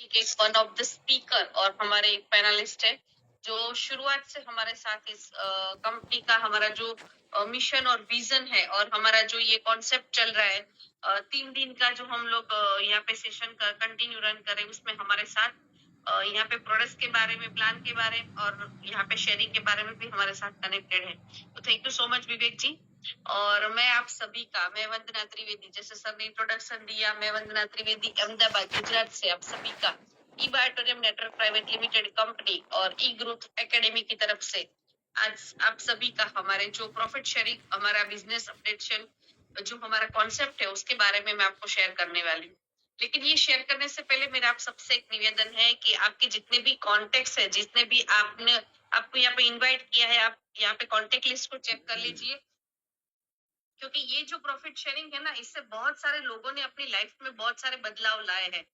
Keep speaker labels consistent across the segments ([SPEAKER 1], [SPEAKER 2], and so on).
[SPEAKER 1] के one of the speaker और हमारे एक पैनलिस्ट है जो शुरुआत से हमारे साथ इस कंपनी का हमारा जो मिशन और विजन है और हमारा जो ये कॉन्सेप्ट चल रहा है 3 दिन का जो हम लोग यहाँ पे सेशन का कंटिन्यू रन करें उसमें हमारे साथ यहाँ पे प्रोडक्ट्स के बारे में प्लान के बारे में और यहाँ पे शेयरिंग के बारे में भी हमारे साथ कनेक्टेड है। तो थैंक यू सो मच विवेक जी। और मैं आप सभी का मैं वंदना त्रिवेदी, जैसे सर ने इंट्रोडक्शन दिया, मैं वंदना त्रिवेदी अहमदाबाद गुजरात से आप सभी का ई बायोटोरियम नेटवर्क प्राइवेट लिमिटेड कंपनी और ई ग्रोथ एकेडमी की तरफ से आज आप सभी का हमारे जो प्रॉफिट शेयरिंग हमारा बिजनेस अपडेशन जो हमारा कॉन्सेप्ट है उसके बारे में मैं आपको शेयर करने वाली हूँ। लेकिन ये शेयर करने से पहले मेरा आप सबसे एक निवेदन है कि आपके जितने भी कॉन्टेक्ट है, जितने भी आपने आपको यहाँ पे इनवाइट किया है, आप यहाँ पे कॉन्टेक्ट लिस्ट को चेक कर लीजिए, क्योंकि ये जो प्रॉफिट शेयरिंग है ना, इससे बहुत सारे लोगों ने अपनी लाइफ में बहुत सारे बदलाव लाए हैं।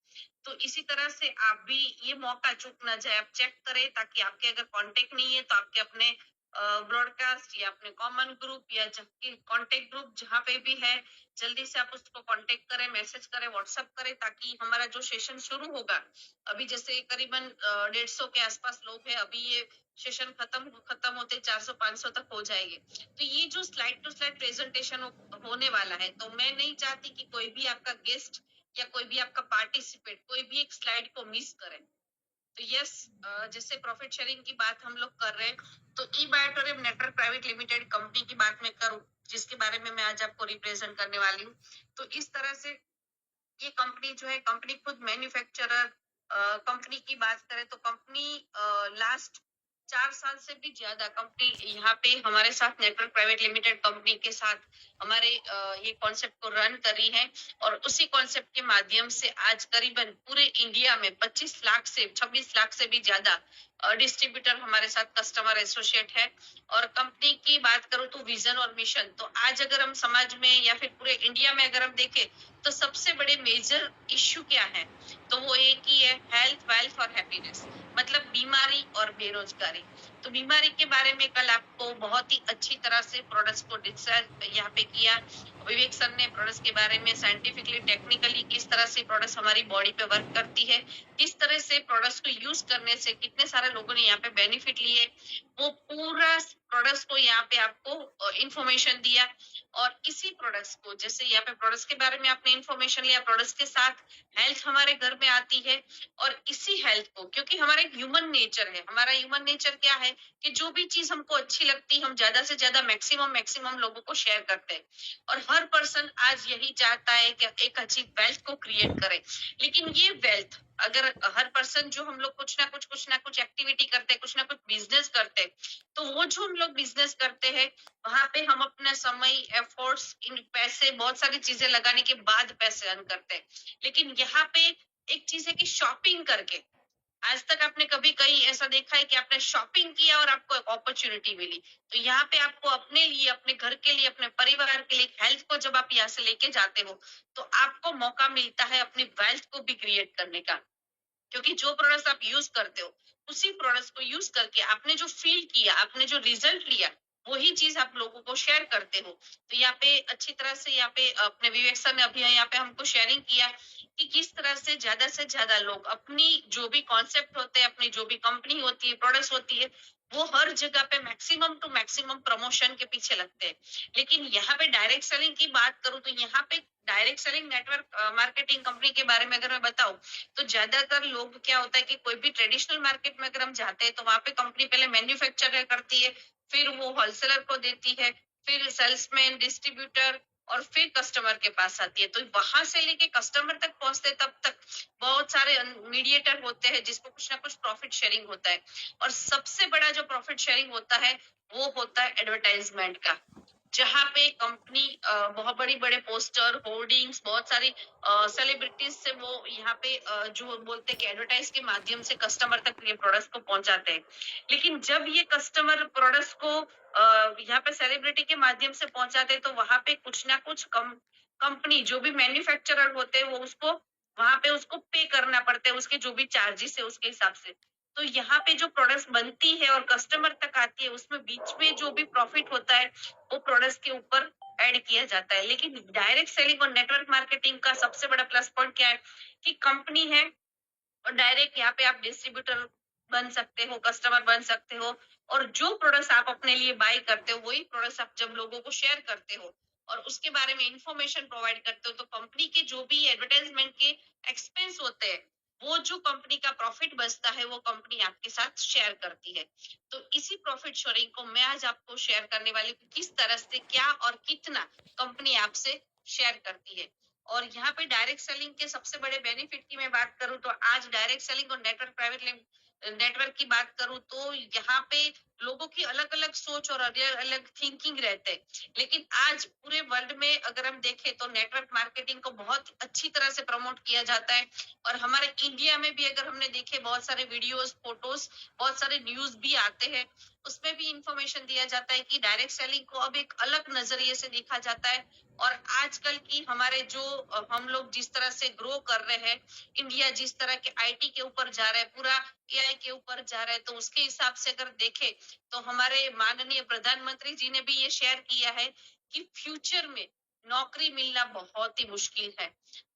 [SPEAKER 1] तो इसी तरह से आप भी ये मौका चूक ना जाए, आप चेक करें ताकि आपके अगर कांटेक्ट नहीं है तो आपके अपने ब्रॉडकास्ट या अपने कॉमन ग्रुप या कांटेक्ट ग्रुप जहाँ पे भी है, जल्दी से आप उसको कांटेक्ट करें, मैसेज करें, व्हाट्सएप करें, ताकि हमारा जो सेशन शुरू होगा, अभी जैसे करीबन 150 के आसपास लोग हैं, अभी ये सेशन खत्म होते 400-500 तक हो जाएंगे। तो ये जो स्लाइड टू स्लाइड प्रेजेंटेशन होने वाला है, तो मैं नहीं चाहती कि कोई भी आपका गेस्ट या कोई भी आपका पार्टिसिपेट कोई भी एक स्लाइड को मिस करे। तो यस, जैसे प्रॉफिट शेयरिंग की बात हम लोग कर रहे हैं, तो ई बायोटोरियम नेटवर्क प्राइवेट लिमिटेड कंपनी की बात मैं करूं, जिसके बारे में मैं आज आपको रिप्रेजेंट करने वाली हूँ। तो इस तरह से ये कंपनी जो है, कंपनी खुद मैन्युफैक्चरर, कंपनी की बात करें तो कंपनी लास्ट 4 साल से भी ज्यादा कंपनी यहाँ पे हमारे साथ नेटवर्क प्राइवेट लिमिटेड कंपनी के साथ हमारे ये कॉन्सेप्ट को रन कर रही है। और उसी कॉन्सेप्ट के माध्यम से आज करीबन पूरे इंडिया में 25 लाख से 26 लाख से भी ज्यादा डिस्ट्रीब्यूटर हमारे साथ कस्टमर एसोसिएट है। और कंपनी की बात करूं तो विजन और मिशन, तो आज अगर हम समाज में या फिर पूरे इंडिया में अगर हम देखें तो सबसे बड़े मेजर इश्यू क्या है, तो वो एक ही है, हेल्थ वेल्थ और हैप्पीनेस, मतलब बीमारी और बेरोजगारी। तो बीमारी के बारे में कल आपको बहुत ही अच्छी तरह से प्रोडक्ट्स को डिस्कस यहाँ पे किया विवेक सर ने, प्रोडक्ट्स के बारे में साइंटिफिकली टेक्निकली किस तरह से प्रोडक्ट्स हमारी बॉडी पे वर्क करती है, किस तरह से प्रोडक्ट्स को यूज करने से कितने सारे लोगों ने यहाँ पे बेनिफिट लिए, वो पूरा प्रोडक्ट्स को यहाँ पे आपको इंफॉर्मेशन दिया। और इसी प्रोडक्ट्स को, जैसे यहाँ पे प्रोडक्ट्स के बारे में आपने इंफॉर्मेशन लिया, प्रोडक्ट्स के साथ हेल्थ हमारे घर में आती है। और इसी हेल्थ को, क्योंकि हमारा एक ह्यूमन नेचर है, हमारा ह्यूमन नेचर क्या है कि जो भी चीज हमको अच्छी लगती हम ज्यादा से ज्यादा मैक्सिमम लोगों को शेयर करते हैं। और हर पर्सन आज यही चाहता है कि एक अच्छी वेल्थ को क्रिएट करे। लेकिन ये वेल्थ अगर हर पर्सन जो हम लोग कुछ ना कुछ एक्टिविटी करते हैं, कुछ ना कुछ बिजनेस करते हैं, तो वो जो हम लोग बिजनेस करते हैं वहां पे हम अपना समय, एफर्ट्स, इन पैसे, बहुत सारी चीजें लगाने के बाद पैसे अर्न करते हैं। लेकिन यहाँ पे एक चीज है कि शॉपिंग करके, आज तक आपने कभी कहीं ऐसा देखा है कि आपने शॉपिंग किया और आपको एक अपॉर्चुनिटी मिली? तो यहाँ पे आपको अपने लिए, अपने घर के लिए, अपने परिवार के लिए हेल्थ को जब आप यहाँ से लेके जाते हो, तो आपको मौका मिलता है अपनी वेल्थ को भी क्रिएट करने का। क्योंकि जो प्रोडक्ट्स आप यूज करते हो, उसी प्रोडक्ट्स को यूज करके आपने जो फील किया, आपने जो रिजल्ट लिया, वही चीज आप लोगों को शेयर करते हो। तो यहाँ पे अच्छी तरह से यहाँ पे अपने विवेक सर ने अभी यहाँ पे हमको शेयरिंग किया कि किस तरह से ज्यादा लोग अपनी जो भी कॉन्सेप्ट होते हैं, अपनी जो भी कंपनी होती है, प्रोडक्ट्स होती है, वो हर जगह पे मैक्सिमम टू मैक्सिमम प्रमोशन के पीछे लगते हैं। लेकिन यहाँ पे डायरेक्ट सेलिंग की बात करूं तो यहाँ पे direct selling network marketing company के बारे में अगर मैं बताऊं, तो ज्यादातर लोग क्या होता है कि कोई भी ट्रेडिशनल मार्केट में अगर हम जाते हैं तो वहां पे कंपनी पहले मैन्युफैक्चर करती है, फिर वो होलसेलर को देती है, फिर सेल्समैन, डिस्ट्रीब्यूटर, और फिर कस्टमर के पास आती है। तो वहां से लेके कस्टमर तक पहुंचते तब तक बहुत सारे मीडिएटर होते हैं जिसको कुछ ना कुछ प्रॉफिट शेयरिंग होता है। और सबसे बड़ा जो प्रॉफिट शेयरिंग होता है वो होता है एडवर्टाइजमेंट का, जहाँ पे कंपनी बहुत बड़े पोस्टर, होर्डिंग्स, बहुत सारी सेलिब्रिटीज से वो यहाँ पे जो बोलते हैं कि एडवर्टाइज के माध्यम से कस्टमर तक ये प्रोडक्ट्स को पहुंचाते हैं। लेकिन जब ये कस्टमर प्रोडक्ट्स को यहाँ पे सेलिब्रिटी के माध्यम से पहुंचाते हैं, तो वहां पे कुछ ना कुछ कंपनी जो भी मैन्युफैक्चरर होते हैं वो उसको वहां पे उसको पे करना पड़ता है, उसके जो भी चार्जेस है उसके हिसाब से। तो यहाँ पे जो प्रोडक्ट्स बनती है और कस्टमर तक आती है, उसमें बीच में जो भी प्रॉफिट होता है वो प्रोडक्ट्स के ऊपर ऐड किया जाता है। लेकिन डायरेक्ट सेलिंग और नेटवर्क मार्केटिंग का सबसे बड़ा प्लस पॉइंट क्या है कि कंपनी है, और डायरेक्ट यहाँ पे आप डिस्ट्रीब्यूटर बन सकते हो, कस्टमर बन सकते हो, और जो प्रोडक्ट्स आप अपने लिए बाय करते हो वही प्रोडक्ट्स आप जब लोगों को शेयर करते हो और उसके बारे में इंफॉर्मेशन प्रोवाइड करते हो, तो कंपनी के जो भी एडवर्टाइजमेंट के एक्सपेंस होते हैं, वो जो कंपनी का प्रॉफिट बचता है वो कंपनी आपके साथ शेयर करती है। तो इसी प्रॉफिट शेयरिंग को मैं आज आपको शेयर करने वाली हूँ, किस तरह से, क्या और कितना कंपनी आपसे शेयर करती है। और यहाँ पे डायरेक्ट सेलिंग के सबसे बड़े बेनिफिट की मैं बात करूं तो आज डायरेक्ट सेलिंग और नेटवर्क की बात करूं तो यहाँ पे लोगों की अलग अलग सोच और अलग अलग थिंकिंग रहते हैं, लेकिन आज पूरे वर्ल्ड में अगर हम देखें तो नेटवर्क मार्केटिंग को बहुत अच्छी तरह से प्रमोट किया जाता है। और हमारे इंडिया में भी अगर हमने देखे बहुत सारे वीडियोस, फोटोज, बहुत सारे न्यूज भी आते हैं, उसमें भी इंफॉर्मेशन दिया जाता है कि डायरेक्ट सेलिंग को अब एक अलग नजरिए से देखा जाता है। और आजकल की हमारे जो हम लोग जिस तरह से ग्रो कर रहे हैं, इंडिया जिस तरह के आईटी के ऊपर जा रहा है, पूरा एआई के ऊपर जा रहा है, तो उसके हिसाब से अगर देखें तो हमारे माननीय प्रधानमंत्री जी ने भी ये शेयर किया है कि फ्यूचर में नौकरी मिलना बहुत ही मुश्किल है।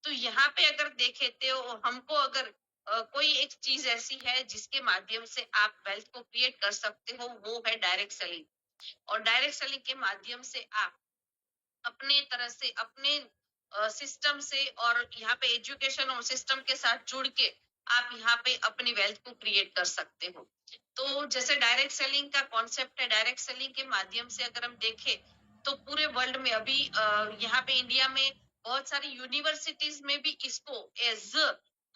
[SPEAKER 1] तो यहाँ पे अगर देखें तो हमको अगर कोई एक चीज ऐसी है जिसके माध्यम से आप वेल्थ को क्रिएट कर सकते हो, वो है डायरेक्ट सेलिंग। और डायरेक्ट सेलिंग के माध्यम से आप अपने तरह से अपने सिस्टम से और यहाँ पे एजुकेशन और सिस्टम के साथ जुड़ के आप यहाँ पे अपनी वेल्थ को क्रिएट कर सकते हो। तो जैसे डायरेक्ट सेलिंग का कॉन्सेप्ट है, डायरेक्ट सेलिंग के माध्यम से अगर हम देखें तो पूरे वर्ल्ड में अभी यहाँ पे इंडिया में बहुत सारी यूनिवर्सिटीज में भी इसको एज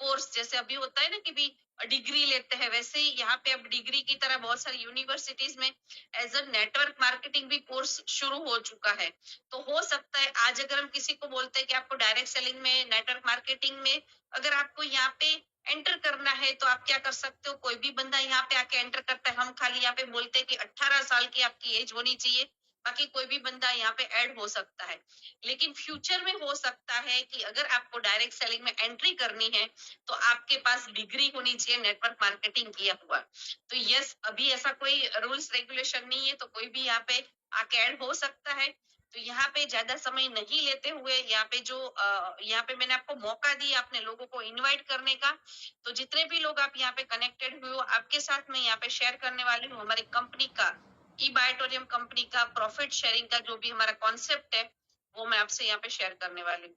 [SPEAKER 1] कोर्स, जैसे अभी होता है ना कि भी डिग्री लेते हैं, वैसे ही यहाँ पे अब डिग्री की तरह बहुत सारी यूनिवर्सिटीज में एज अ नेटवर्क मार्केटिंग भी कोर्स शुरू हो चुका है। तो हो सकता है आज अगर हम किसी को बोलते हैं कि आपको डायरेक्ट सेलिंग में, नेटवर्क मार्केटिंग में अगर आपको यहाँ पे एंटर करना है तो आप क्या कर सकते हो, कोई भी बंदा यहाँ पे आके एंटर करता है, हम खाली यहाँ पे बोलते हैं कि 18 साल की आपकी एज होनी चाहिए, बाकी कोई भी बंदा यहाँ पे ऐड हो सकता है। लेकिन फ्यूचर में हो सकता है कि अगर आपको डायरेक्ट सेलिंग में एंट्री करनी है तो आपके पास डिग्री होनी चाहिए नेटवर्क मार्केटिंग किया हुआ। तो यस, अभी ऐसा कोई रूल्स रेगुलेशन नहीं है, तो कोई भी यहाँ पे आके ऐड हो सकता है। तो यहाँ पे ज्यादा समय नहीं लेते हुए यहाँ पे जो यहाँ पे मैंने आपको मौका दिया अपने लोगों को इनवाइट करने का, तो जितने भी लोग आप यहाँ पे कनेक्टेड हुए हो आपके साथ मैं यहाँ पे शेयर करने वाली हूँ हमारी कंपनी का, ई बायोटोरियम कंपनी का प्रॉफिट शेयरिंग का जो भी हमारा कॉन्सेप्ट है वो मैं आपसे यहाँ पे शेयर करने वाली हूँ।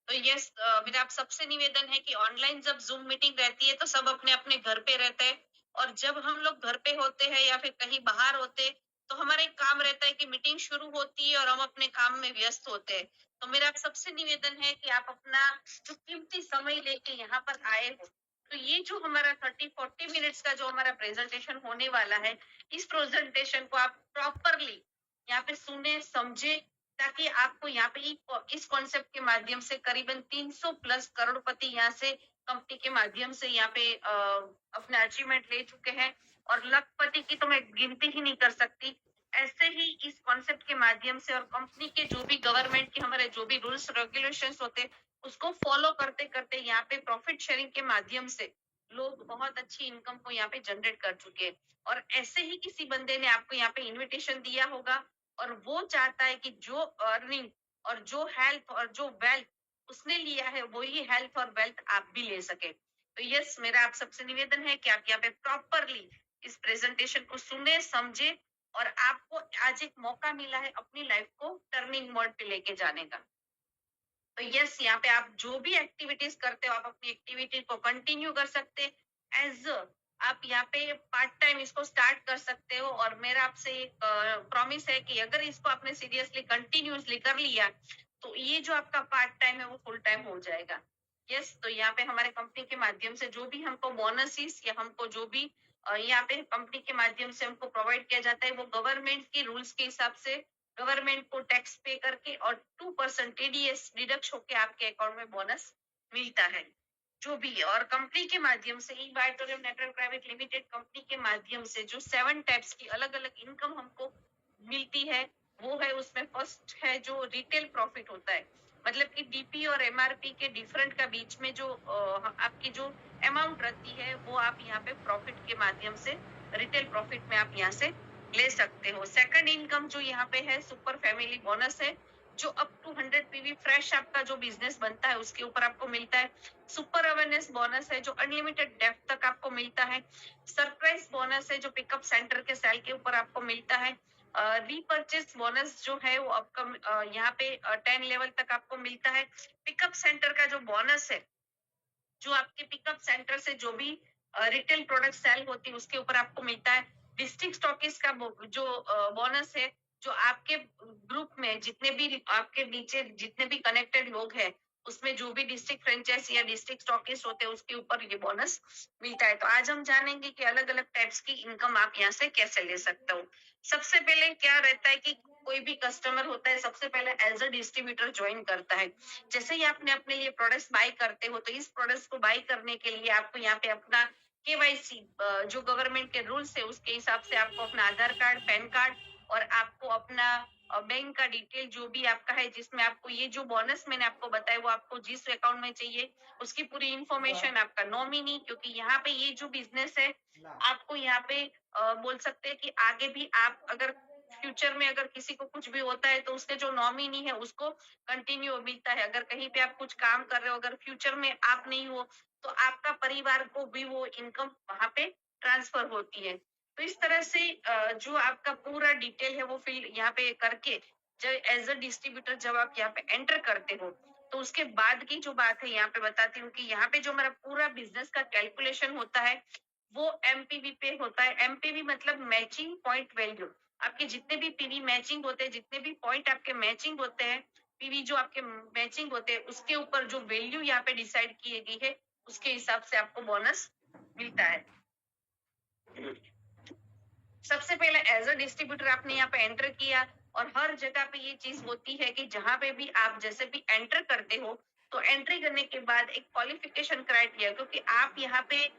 [SPEAKER 1] तो यस, मेरा आप सबसे निवेदन है कि ऑनलाइन जब जूम मीटिंग रहती है तो सब अपने अपने घर पे रहते हैं, और जब हम लोग घर पे होते हैं या फिर कहीं बाहर होते हैं तो हमारा एक काम रहता है कि मीटिंग शुरू होती है और हम अपने काम में व्यस्त होते हैं। तो मेरा आप सबसे निवेदन है कि आप अपना जो कीमती समय लेके यहाँ पर आए हो, तो ये जो हमारा 30-40 मिनट्स का जो हमारा प्रेजेंटेशन होने वाला है, इस प्रेजेंटेशन को आप प्रॉपरली यहाँ पे सुने, समझे, ताकि आपको यहाँ पे इस कॉन्सेप्ट के माध्यम से करीबन 300 प्लस करोड़पति यहाँ से कंपनी के माध्यम से यहाँ पे अपना अचीवमेंट ले चुके हैं, और लखपति की तो मैं गिनती ही नहीं कर सकती। ऐसे ही इस कॉन्सेप्ट के माध्यम से और कंपनी के जो भी गवर्नमेंट के हमारे जो भी रूल्स रेगुलेशंस होते उसको फॉलो करते करते यहाँ पे प्रॉफिट शेयरिंग के माध्यम से लोग बहुत अच्छी इनकम को यहाँ पे जनरेट कर चुके हैं। और ऐसे ही किसी बंदे ने आपको यहाँ पे इन्विटेशन दिया होगा और वो चाहता है कि जो अर्निंग और जो हेल्थ और जो वेल्थ उसने लिया है वही हेल्थ और वेल्थ आप भी ले सके। तो यस, मेरा आप सबसे निवेदन है कि आप यहाँ पे प्रॉपरली इस प्रेजेंटेशन को सुने, समझे, और आपको आज एक मौका मिला है अपनी लाइफ को टर्निंग मोड पे लेके जाने का। तो यस, यहाँ पे आप जो भी एक्टिविटीज करते हो आप अपनी एक्टिविटी को कंटिन्यू कर सकते एज आप यहाँ पे पार्ट टाइम इसको स्टार्ट कर सकते हो। और मेरा आपसे एक प्रॉमिस है कि अगर इसको आपने सीरियसली कंटिन्यूसली कर लिया तो ये जो आपका पार्ट टाइम है वो फुल टाइम हो जाएगा। यस, तो यहाँ पे हमारे कंपनी के माध्यम से जो भी हमको बोनसेस या हमको जो भी यहाँ पे कंपनी के माध्यम से हमको प्रोवाइड किया जाता है वो गवर्नमेंट के रूल्स के हिसाब से गवर्नमेंट को टैक्स पे करके और 2% टीडीएस डिडक्ट होके आपके अकाउंट में बोनस मिलता है जो भी। और कंपनी के माध्यम से ई बायोटोरियम नेटवर्क प्राइवेट लिमिटेड कंपनी के माध्यम से जो 7 टाइप्स की अलग अलग इनकम हमको मिलती है वो है, उसमें फर्स्ट है जो रिटेल प्रॉफिट होता है, मतलब कि डीपी और एमआरपी के डिफरेंट का बीच में जो आपकी जो अमाउंट रहती है वो आप यहाँ पे प्रॉफिट के माध्यम से रिटेल प्रॉफिट में आप यहाँ से ले सकते हो। सेकंड इनकम जो यहाँ पे है सुपर फैमिली बोनस है, जो अप टू 100 पीवी फ्रेश आपका जो बिजनेस बनता है उसके ऊपर आपको मिलता है। सुपर अवेयरनेस बोनस है जो अनलिमिटेड डेप्थ तक आपको मिलता है। सरप्राइज बोनस है जो पिकअप सेंटर के सेल के ऊपर आपको मिलता है। रीपर्चेस बोनस जो है वो आपका यहाँ पे 10 लेवल तक आपको मिलता है। पिकअप सेंटर का जो बोनस है, जो आपके पिकअप सेंटर से जो भी रिटेल प्रोडक्ट सेल होती है उसके ऊपर आपको मिलता है। डिस्ट्रिक्ट स्टॉकिस्ट का जो बोनस है, जो आपके ग्रुप में जितने भी आपके नीचे जितने भी कनेक्टेड लोग हैं उसमें जो भी डिस्ट्रिक्ट फ्रेंचाइज या डिस्ट्रिक्ट स्टॉकिस्ट होते हैं उसके ऊपर ये बोनस मिलता है। तो आज हम जानेंगे कि अलग अलग टाइप्स की इनकम आप यहाँ से कैसे ले सकते हो। सबसे पहले क्या रहता है कि कोई भी कस्टमर होता है सबसे पहले एज अ डिस्ट्रीब्यूटर ज्वाइन करता है। जैसे ही आपने अपने लिए प्रोडक्ट्स बाय करते हो तो इस प्रोडक्ट्स को बाय करने के लिए आपको यहाँ पे अपना केवाईसी जो गवर्नमेंट के रूल्स है उसके हिसाब से आपको अपना आधार कार्ड, पैन कार्ड और आपको अपना बैंक का डिटेल जो भी आपका है, जिसमें आपको ये जो बोनस मैंने आपको बताया वो आपको जिस अकाउंट में चाहिए उसकी पूरी इंफॉर्मेशन, आपका नॉमिनी, क्योंकि यहाँ पे ये जो बिजनेस है आपको यहाँ पे बोल सकते हैं कि आगे भी आप अगर फ्यूचर में अगर किसी को कुछ भी होता है तो उसके जो नॉमिनी है उसको कंटिन्यू मिलता है। अगर कहीं पे आप कुछ काम कर रहे हो, अगर फ्यूचर में आप नहीं हो तो आपका परिवार को भी वो इनकम वहां पे ट्रांसफर होती है। तो इस तरह से जो आपका पूरा डिटेल है वो फिल यहाँ पे करके जब एज अ डिस्ट्रीब्यूटर जब आप यहाँ पे एंटर करते हो तो उसके बाद की जो बात है यहाँ पे बताती हूँ कि यहाँ पे जो हमारा पूरा बिजनेस का कैलकुलेशन होता है वो एमपीवी पे होता है। एमपीवी मतलब मैचिंग पॉइंट वैल्यू। आपके जितने भी पीवी मैचिंग होते हैं, जितने भी पॉइंट आपके मैचिंग होते हैं, पीवी जो आपके मैचिंग होते हैं उसके ऊपर जो वैल्यू यहाँ पे डिसाइड की गई है उसके हिसाब से आपको बोनस मिलता है। सबसे पहले एज अ डिस्ट्रीब्यूटर आपने यहाँ पे एंटर किया और हर जगह पे ये चीज होती है कि जहां पे भी आप जैसे भी एंटर करते हो तो एंट्री करने के बाद एक क्वालिफिकेशन क्राइटेरिया, क्योंकि आप यहाँ पे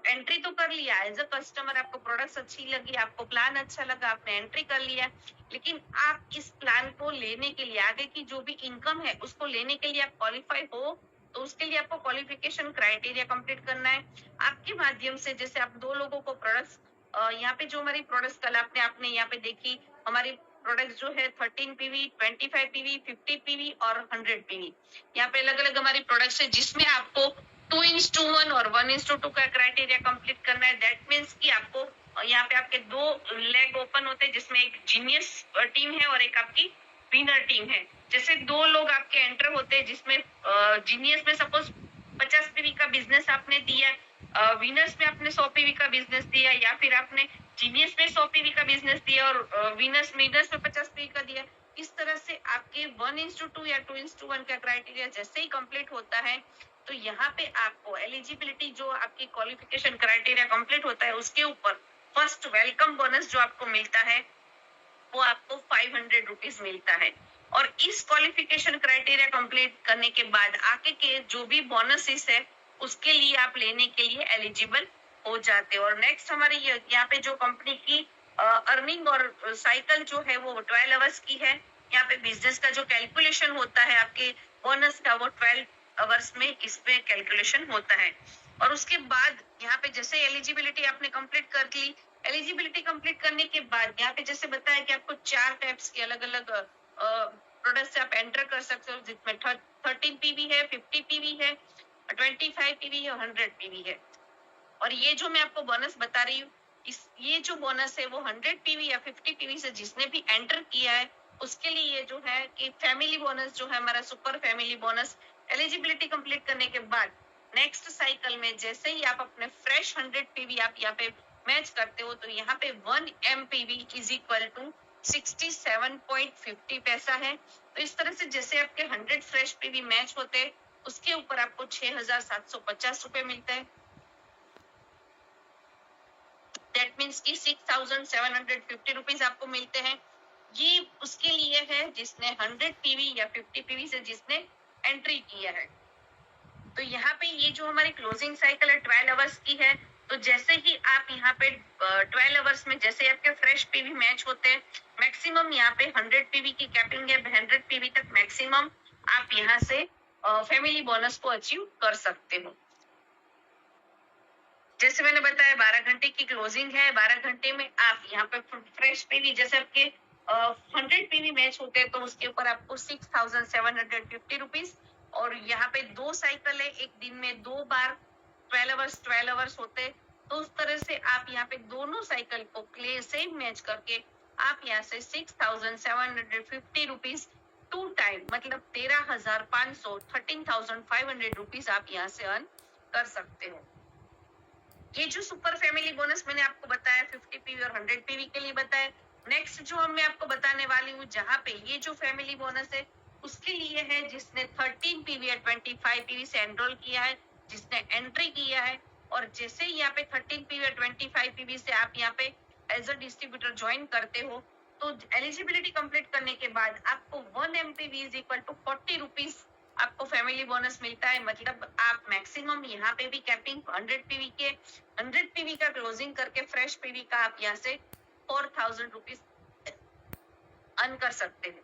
[SPEAKER 1] एंट्री तो कर लिया एज अ कस्टमर, आपको प्रोडक्ट्स अच्छी लगी, आपको प्लान अच्छा लगा, आपने एंट्री कर लिया, लेकिन आप इस प्लान को लेने के लिए आगे की जो भी इनकम है उसको लेने के लिए आप क्वालिफाई हो तो उसके लिए आपको क्वालिफिकेशन क्राइटेरिया कंप्लीट करना है। आपके माध्यम से जैसे आप दो लोगों को प्रोडक्ट्स यहाँ पे जो हमारी प्रोडक्ट्स कल आपने आपने यहाँ पे देखी, हमारी प्रोडक्ट्स जो है 13 पीवी, 25 पीवी, 50 पीवी और 100 पीवी, यहाँ पे अलग अलग हमारी प्रोडक्ट्स है जिसमें आपको 2:1 और 1:2 का क्राइटेरिया कंप्लीट करना है। दैट मीन्स कि आपको यहाँ पे आपके दो लेग ओपन होते हैं जिसमें एक जीनियस टीम है और एक आपकी विनर टीम है। जैसे दो लोग आपके एंटर होते हैं जिसमें जीनियस में सपोज 50 पीवी का बिजनेस आपने दिया, विनर्स में आपने 100 पीवी का बिजनेस दिया, या फिर आपने जीनियस में 100 पीवी का बिजनेस दिया और विनर्स में 50 पीवी का दिया। इस तरह से आपके 1:2 या 2:1 का क्राइटेरिया जैसे ही कंप्लीट होता है तो यहाँ पे आपको एलिजिबिलिटी जो आपकी क्वालिफिकेशन क्राइटेरिया कंप्लीट होता है उसके ऊपर फर्स्ट वेलकम बोनस जो आपको मिलता है वो आपको 500 रुपीज मिलता है। और इस क्वालिफिकेशन क्राइटेरिया कंप्लीट करने के बाद आगे के जो भी बोनसेस है उसके लिए आप लेने के लिए एलिजिबल हो जाते हो। और नेक्स्ट हमारी यहाँ पे जो कंपनी की अर्निंग और साइकिल जो है वो 12 आवर्स की है। यहाँ पे बिजनेस का जो कैलकुलेशन होता है आपके बोनस का वो 12 आवर्स में इसमें कैलकुलेशन होता है। और उसके बाद यहाँ पे जैसे एलिजिबिलिटी आपने कंप्लीट कर ली, एलिजिबिलिटी कंप्लीट करने के बाद यहाँ पे जैसे बताया कि आपको 4 टाइप्स के अलग अलग प्रोडक्ट से आप एंटर कर सकते हो जिसमें 13 पीवी है, 50 पीवी है, 25 पीवी है और 100 पीवी है। और ये जो मैं आपको बोनस बता रही हूँ ये जो बोनस है वो 100 पीवी या 50 पीवी से जिसने भी एंटर किया है उसके लिए ये जो है कि फैमिली बोनस जो है हमारा super family bonus, eligibility complete करने के बाद नेक्स्ट साइकिल में जैसे ही आप अपने फ्रेश 100 पीवी आप यहाँ पे मैच करते हो तो यहाँ पे 1 MPV इज इक्वल टू 67.50 पैसा है। तो इस तरह से जैसे आपके 100 फ्रेश पीवी मैच होते हैं उसके ऊपर आपको 6,750 रुपए मिलते हैं। दैट मीन्स की 6,750 रुपीज आपको मिलते हैं। ये उसके लिए है जिसने 100 पीवी या 50 पीवी से जिसने एंट्री किया है। तो यहाँ पे ये जो हमारी क्लोजिंग साइकिल है 12 आवर्स की है। तो जैसे ही आप यहाँ पे 12 आवर्स में जैसे आपके फ्रेश पीवी मैच होते हैं मैक्सिमम यहाँ पे 100 पीवी की कैपिंग है, 100 पीवी तक मैक्सिमम आप यहाँ से फैमिली बोनस को अचीव कर सकते हो। जैसे मैंने बताया 12 घंटे की क्लोजिंग है, 12 घंटे में आप यहाँ पे फ्रेश पीवी जैसे आपके 100 पीवी मैच होते हैं तो उसके ऊपर आपको 6,750 रुपीज। और यहाँ पे 2 साइकिल है, एक दिन में 2 बार 12 आवर्स होते हैं। तो उस तरह से आप यहाँ पे दोनों साइकिल को सेम मैच करके आप यहाँ से 6,750 रुपीज 2 टाइम मतलब 13,500 13,500 रुपीज आप यहाँ से अर्न कर सकते हो। ये जो सुपर फैमिली बोनस मैंने आपको बताया 50 पीवी और 100 पीवी के लिए बताया। नेक्स्ट जो मैं आपको बताने वाली हूँ, जहाँ पे ये जो फैमिली बोनस है उसके लिए है जिसने 13 पीवी या 25 पीवी से एनरोल किया है, जिसने एंट्री किया है। और जैसे ही यहाँ पे 13 पीवी या 25 पीवी से आप यहाँ पे एज अ डिस्ट्रीब्यूटर ज्वाइन करते हो तो एलिजिबिलिटी कंप्लीट करने के बाद आपको 1 MPV is equal to 40 rupees आपको फैमिली बोनस मिलता है। मतलब आप मैक्सिमम यहाँ पे भी कैपिंग 100 पीवी के 100 पीवी का क्लोजिंग करके फ्रेश पीवी का आप यहाँ से 4,000 रुपीज अर्न कर सकते हैं।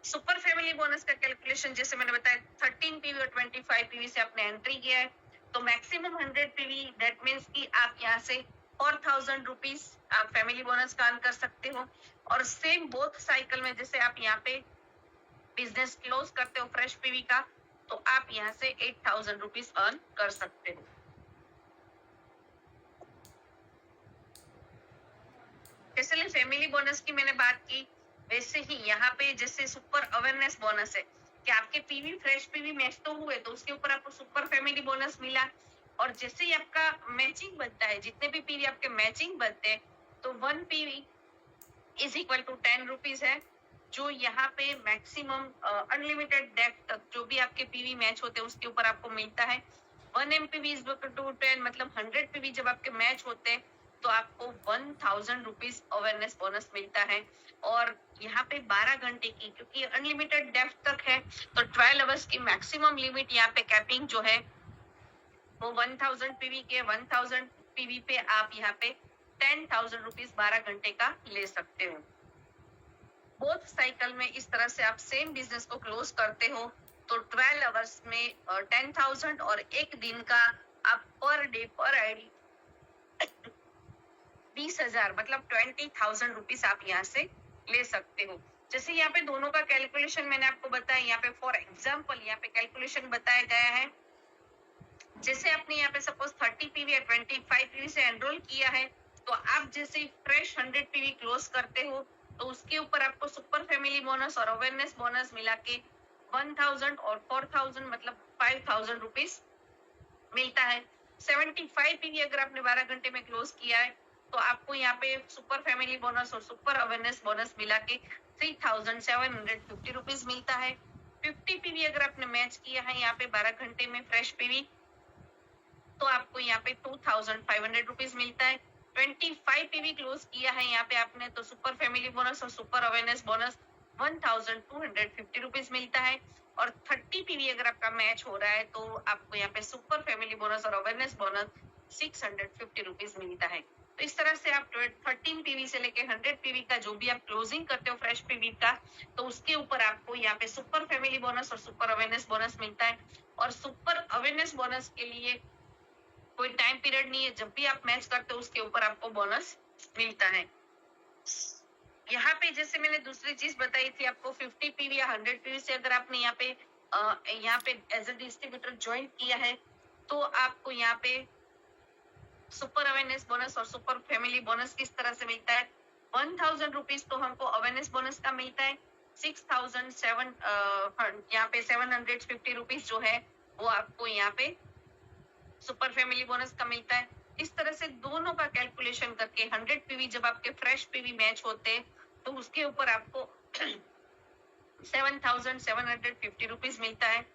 [SPEAKER 1] सुपर फैमिली बोनस का कैलकुलेशन जैसे मैंने बताया 13 पीवी और 25 पीवी से आपने एंट्री किया है तो मैक्सिमम 100 पीवी दैट मीन्स कि आप यहाँ से 4,000 रुपीज आप फैमिली बोनस का अर्न कर सकते हो। और सेम बोथ साइकिल में जैसे आप यहाँ पे बिजनेस क्लोज करते हो फ्रेश पीवी का तो आप यहाँ से 8,000 रुपीज अर्न कर सकते हो। जैसे फैमिली बोनस की मैंने बात की वैसे ही यहाँ पे जैसे सुपर अवेयरनेस बोनस है कि आपके पीवी फ्रेश पीवी मैच तो हुए तो उसके ऊपर आपको सुपर फैमिली बोनस मिला। और जैसे ही आपका मैचिंग बनता है, जितने भी पीवी आपके मैचिंग बनते हैं तो 1 PV is equal to 10 rupees है, जो यहाँ पे मैक्सिमम अनलिमिटेड डेप्थ तक जो भी आपके पीवी मैच होते हैं उसके ऊपर आपको मिलता है। 1 MPV इज इक्वल टू 10 मतलब 100 पीवी जब आपके मैच होते हैं तो आपको 1,000 रुपीज अवेयरनेस बोनस मिलता है। और यहाँ पे 12 घंटे की क्योंकि अनलिमिटेड डेप्थ तक है तो 12 आवर्स की मैक्सिमम लिमिट यहाँ पे कैपिंग जो है वो 1,000 पीवी के 1,000 पीवी पे आप यहाँ पे 10,000 रुपीज 12 घंटे का ले सकते हो। बोथ साइकिल में इस तरह से आप सेम बिजनेस को क्लोज करते हो तो 12 आवर्स में 10,000 और एक दिन का आप पर डे पर आईडी 20,000 मतलब 20,000 रुपीज आप यहाँ से ले सकते हो। जैसे यहाँ पे दोनों का कैलकुलेशन मैंने आपको बताया, यहाँ पे फॉर एग्जाम्पल यहाँ पे कैलकुलेशन बताया गया है। जैसे आपने यहाँ पे सपोज 30 पीवी या 25 पीवी से एनरोल किया है तो आप जैसे फ्रेश 100 पीवी क्लोज करते हो तो उसके ऊपर आपको सुपर फैमिली बोनस और अवेयरनेस बोनस मिला के 1,000 और 4,000 मतलब 5,000 रुपीज मिलता है। 75 पीवी अगर आपने 12 घंटे में क्लोज किया है तो आपको यहाँ पे सुपर फैमिली बोनस और सुपर अवेयरनेस बोनस मिला के 3,750 रुपीज मिलता है। 50 पीवी अगर आपने मैच किया है यहाँ पे 12 घंटे में फ्रेश पीवी तो आपको यहाँ पे 2,500 रुपीज मिलता है। 25 पीवी क्लोज किया है यहाँ पे आपने तो सुपर फैमिली बोनस और सुपर अवेयरनेस बोनस 1,250 रुपीज मिलता है। और 30 पीवी अगर आपका मैच हो रहा है तो आपको यहाँ पे सुपर फैमिली बोनस और अवेयरनेस बोनस 650 रुपीज मिलता है। तो इस तरह से आप 13 पीवी से लेके 100 पीवी का जो भी आप क्लोजिंग करते हो फ्रेश पीवी का तो उसके ऊपर आपको यहाँ पे सुपर फैमिली बोनस और सुपर अवेयरनेस बोनस मिलता है। और सुपर अवेयरनेस बोनस के लिए कोई टाइम पीरियड नहीं है, जब भी आप मैच करते हो उसके ऊपर आपको बोनस मिलता है। यहाँ पे जैसे मैंने दूसरी चीज बताई थी आपको 50 पीवी या 100 पीवी से अगर आपने यहाँ पे एज अ डिस्ट्रीब्यूटर ज्वाइन किया है तो आपको यहाँ पे सुपर अवेयरनेस बोनस और सुपर फैमिली बोनस किस तरह से मिलता है। 1,000 रुपीज तो हमको अवेयरनेस बोनस का मिलता है। 6,007 यहाँ पे 750 रुपीज जो है वो आपको यहाँ पे सुपर फैमिली बोनस का मिलता है। इस तरह से दोनों का कैलकुलेशन करके 100 पीवी जब आपके फ्रेश पीवी मैच होते हैं तो उसके ऊपर आपको 7,750 रुपीज मिलता है।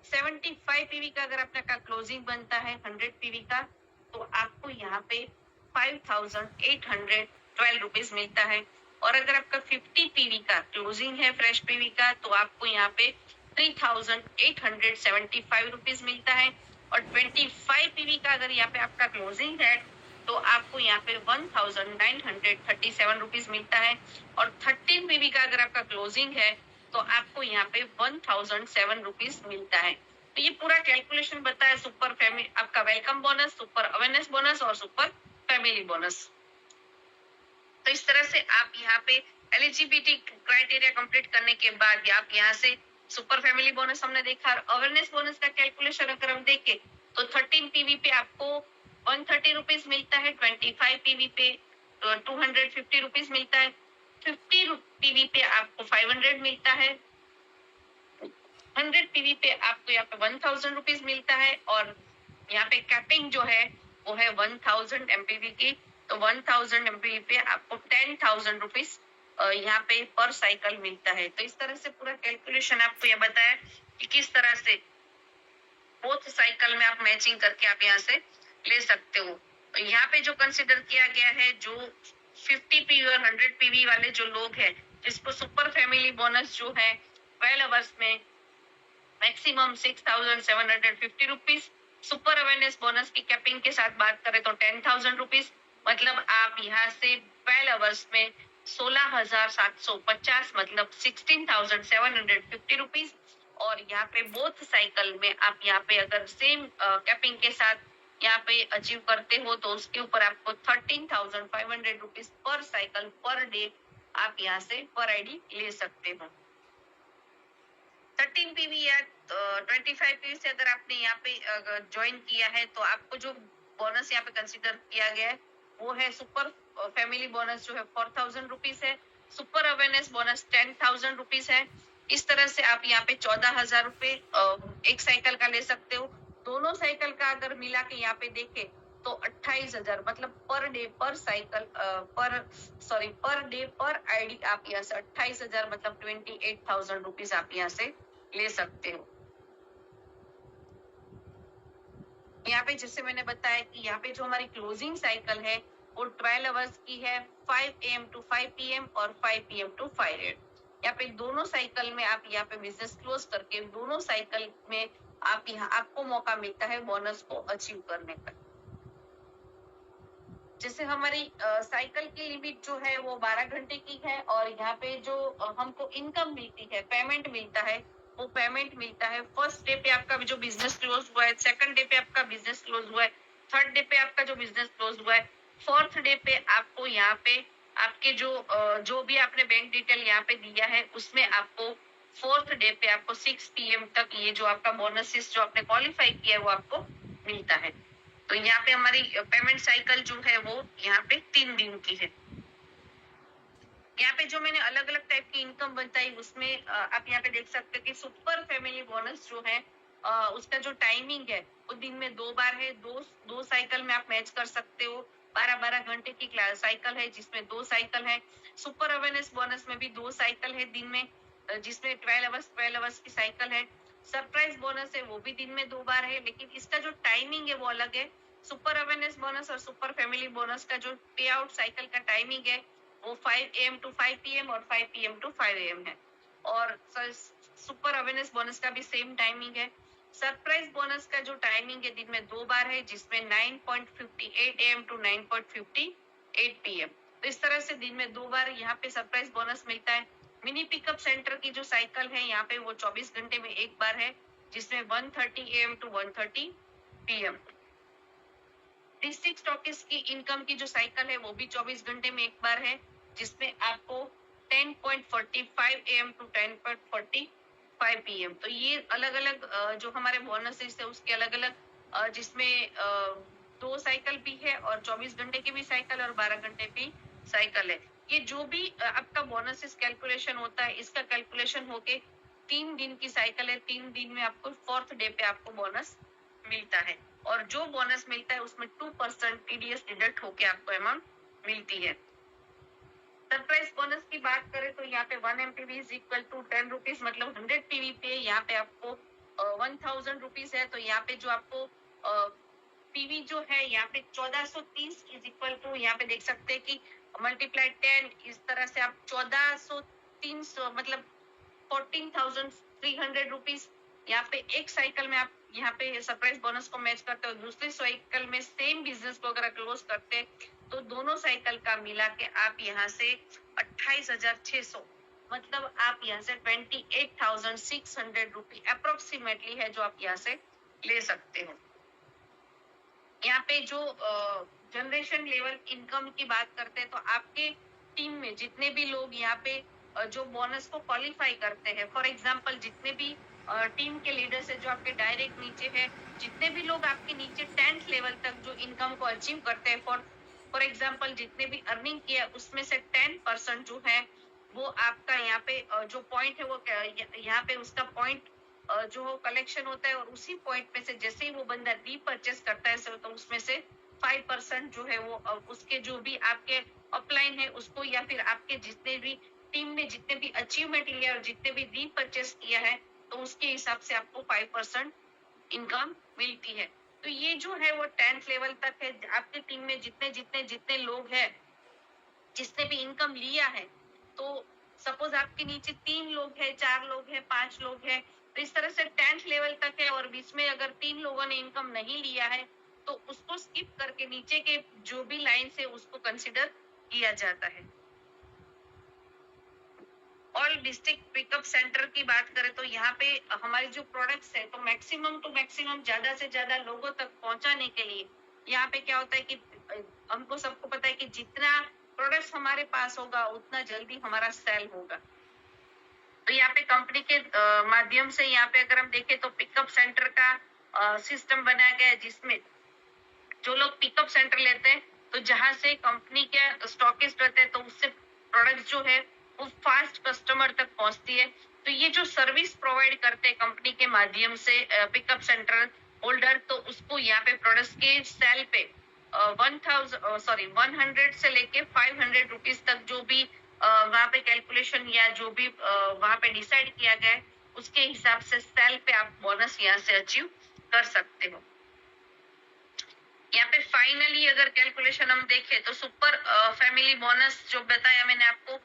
[SPEAKER 1] 75 पीवी का अगर आपका क्लोजिंग बनता है 100 पीवी का तो आपको यहाँ पे 5,812 रुपीज मिलता है। और अगर आपका 50 पीवी का क्लोजिंग है फ्रेश पीवी का तो आपको यहाँ पे 3,875 रुपीज मिलता है। और 25 पीवी का अगर यहाँ पे आपका क्लोजिंग है तो आपको यहाँ पे 1,937 रुपीज मिलता है। और 13 पीवी का अगर आपका क्लोजिंग है तो आपको यहाँ पे 1,007 रुपीज मिलता है। तो ये पूरा कैलकुलेशन बताया सुपर फैमिली आपका welcome bonus, super awareness bonus और सुपर फैमिली बोनस। तो तो इस तरह से आप यहाँ पे एलिजिबिलिटी क्राइटेरिया कंप्लीट करने के बाद आप यहाँ से सुपर फैमिली बोनस हमने देखा, अवेयरनेस बोनस का कैलकुलेशन अगर हम देखें तो 13 पीवी पे आपको 130 रुपीज मिलता है, 25 पीवी पे 250 रुपीज मिलता है, 50 पीवी पे आपको 500 मिलता है, 100 पीवी पे आपको यहाँ पे 1000 रुपीज मिलता है, और यहाँ पे कैपिंग जो है वो है 1000 एमपीवी की। तो 1000 एमपीवी पे आपको 10,000 रुपीज यहाँ पे पर साइकिल मिलता है। तो इस तरह से पूरा कैलकुलेशन आपको ये बताया कि किस तरह से बोथ साइकिल में आप मैचिंग करके आप यहाँ से ले सकते हो। यहाँ पे जो कंसिडर किया गया है, जो 50 पीवी और 100 पीवी वाले जो लोग हैं, जिसको सुपर फैमिली बोनस जो है 12 आवर्स में maximum 6,750 rupees, super awareness bonus की कैपिंग के साथ बात करें तो 10,000 रुपीज, मतलब आप यहाँ से 12 आवर्स में 16,750 मतलब 16,750 रुपीज। और यहाँ पे बोथ साइकिल में आप यहाँ पे अगर सेम कैपिंग के साथ यहाँ पे अचीव करते हो तो उसके ऊपर आपको 13,500 rupees per cycle per day आप यहाँ से पर आईडी ले सकते हो। 13 पीवी या 25 पीवी से अगर आपने यहाँ पे ज्वाइन किया है तो आपको जो बोनस यहाँ पे कंसिडर किया गया है वो है सुपर फैमिली बोनस जो है 4,000 रुपीज है, सुपर अवेयरनेस बोनस 10,000 रुपीज है। इस तरह से आप यहाँ पे 14,000 रुपए एक साइकिल का ले सकते हो। दोनों साइकिल का अगर मिला के यहाँ पे देखे तो 28,000 मतलब पर डे पर साइकिल पर डे पर आईडी आप यहाँ से 28,000 मतलब 28,000 रुपीज आप यहाँ से ले सकते हो। यहाँ पे जैसे मैंने बताया कि यहाँ पे जो हमारी क्लोजिंग साइकिल है वो 12 आवर्स की है, 5 AM to 5 PM और 5 PM to 5 AM। यहाँ पे दोनों साइकिल में आप यहाँ पे बिजनेस क्लोज करके दोनों साइकिल में आप यहाँ आपको मौका मिलता है बोनस को अचीव करने का। जैसे हमारी साइकिल की लिमिट जो है वो 12 घंटे की है, और यहाँ पे जो हमको इनकम मिलती है, पेमेंट मिलता है, वो पेमेंट मिलता है फर्स्ट डे पे आपका जो बिजनेस क्लोज हुआ है, सेकंड डे पे आपका बिजनेस क्लोज हुआ है, थर्ड डे पे आपका जो बिजनेस क्लोज हुआ है, फोर्थ डे पे आपको यहाँ पे आपके जो भी आपने बैंक डिटेल यहाँ पे दिया है उसमें आपको फोर्थ डे पे आपको 6 PM तक ये जो आपका बोनसेस जो आपने क्वालिफाई किया है वो आपको मिलता है। तो यहाँ पे हमारी पेमेंट साइकिल जो है वो यहाँ पे 3 दिन की है। यहाँ पे जो मैंने अलग अलग टाइप की इनकम बताई उसमें आप यहाँ पे देख सकते हो कि सुपर फैमिली बोनस जो है उसका जो टाइमिंग है वो दिन में 2 बार है, दो साइकिल में आप मैच कर सकते हो। 12-12 घंटे की साइकिल है जिसमें 2 साइकिल है। सुपर अवेयरनेस बोनस में भी 2 साइकिल है दिन में, जिसमें 12 आवर्स की साइकिल है। सरप्राइज बोनस है वो भी दिन में 2 बार है, लेकिन इसका जो टाइमिंग है वो अलग है। सुपर अवेयरनेस बोनस और सुपर फैमिली बोनस का जो पे आउट साइकिल का टाइमिंग है वो 5 AM to 5 PM और 5 PM to 5 AM है, और सुपर अवेयरनेस बोनस का भी सेम टाइमिंग है। सरप्राइज बोनस का जो टाइमिंग है दिन में 2 बार है, जिसमें 9:58 AM to 9:58 PM। तो इस तरह से दिन में 2 बार यहाँ पे सरप्राइज बोनस मिलता है। मिनी पिकअप सेंटर की जो साइकिल है यहाँ पे वो 24 घंटे में एक बार है, जिसमें 1:30 AM to 1:30 PM। District stockist की इनकम की जो साइकिल है वो भी 24 घंटे में एक बार है, जिसमें आपको 10:45 AM to 10:45 PM। तो ये अलग अलग जो हमारे बोनसेस है उसके अलग अलग जिसमें 2 साइकिल भी है और 24 घंटे की भी साइकिल और 12 घंटे भी साइकिल है। ये जो भी आपका बोनसेस कैलकुलेशन होता है इसका कैलकुलेशन होके 3 दिन की साइकिल है, 3 दिन में आपको फोर्थ डे पे आपको बोनस मिलता है, और जो बोनस मिलता है उसमें 2% TDS डिडक्ट होके आपको अमाउंट मिलती है। सरप्राइज बोनस की बात करें तो यहाँ पे 1 MPV is equal to 10 rupees मतलब 100 PV पे यहाँ पे आपको 1000 रुपीज है। तो यहाँ पे जो आपको पीवी जो है यहाँ पे 1430 इज इक्वल टू यहाँ पे देख सकते हैं कि मल्टीप्लाई 10, इस तरह से आप 1400 मतलब 14,300 रुपीज यहाँ पे एक साइकिल में आप यहाँ पे सरप्राइज बोनस को मैच करते हो। दूसरी साइकिल में सेम बिजनेस को अगर क्लोज करते हैं तो दोनों साइकिल का मिला के आप यहाँ से 28,600 मतलब आप यहाँ से 28,600 रुपी अप्रोक्सीमेटली है जो आप यहाँ से ले सकते हो। यहाँ पे जो जनरेशन लेवल इनकम की बात करते हैं तो आपके टीम में जितने भी लोग यहाँ पे जो बोनस को क्वालिफाई करते हैं, फॉर एग्जाम्पल जितने भी टीम के लीडर्स है जो आपके डायरेक्ट नीचे है, जितने भी लोग आपके नीचे 10th लेवल तक जो इनकम को अचीव करते हैं, फॉर एग्जाम्पल जितने भी अर्निंग किया उसमें से 10% जो है वो आपका यहाँ पे जो पॉइंट है वो यहाँ पे उसका पॉइंट जो कलेक्शन होता है, और उसी पॉइंट में से जैसे ही वो बंदा रीपरचेस करता है तो उसमें से 5% जो है वो उसके जो भी आपके अपलाइन है उसको, या फिर आपके जितने भी टीम में जितने भी अचीवमेंट लिया और जितने भी रीपरचेस किया है तो उसके हिसाब से आपको 5% इनकम मिलती है। तो ये जो है वो 10th लेवल तक है। आपकी टीम में जितने जितने जितने लोग हैं जिसने भी इनकम लिया है, तो सपोज आपके नीचे 3 लोग हैं, 4 लोग हैं, 5 लोग हैं, तो इस तरह से 10th लेवल तक है, और बीच में अगर 3 लोगों ने इनकम नहीं लिया है तो उसको स्किप करके नीचे के जो भी लाइन है उसको कंसिडर किया जाता है। ऑल डिस्ट्रिक्ट पिकअप सेंटर की बात करें तो यहाँ पे हमारे जो प्रोडक्ट्स है तो मैक्सिमम टू मैक्सिमम ज्यादा से ज्यादा लोगों तक पहुंचाने के लिए यहाँ पे क्या होता है कि हमको सबको पता है कि जितना प्रोडक्ट्स हमारे पास होगा उतना जल्दी हमारा सेल होगा। तो यहाँ पे कंपनी के माध्यम से यहाँ पे अगर हम देखें तो पिकअप सेंटर का सिस्टम बनाया गया है, जिसमें जो लोग पिकअप सेंटर लेते हैं तो जहां से कंपनी के स्टॉकिस्ट रहते हैं तो उससे प्रोडक्ट जो है वो फास्ट कस्टमर तक पहुंचती है। तो ये जो सर्विस प्रोवाइड करते हैं कंपनी के माध्यम से पिकअप सेंटर होल्डर, तो उसको यहाँ पे प्रोडक्ट्स के सेल पे 100 से लेके 500 रुपीज तक जो भी वहाँ पे कैलकुलेशन या जो भी वहाँ पे डिसाइड किया गया है उसके हिसाब से सेल पे आप बोनस यहाँ से अचीव कर सकते हो। यहाँ पे फाइनली अगर कैलकुलेशन हम देखें तो सुपर फैमिली बोनस जो बताया मैंने आपको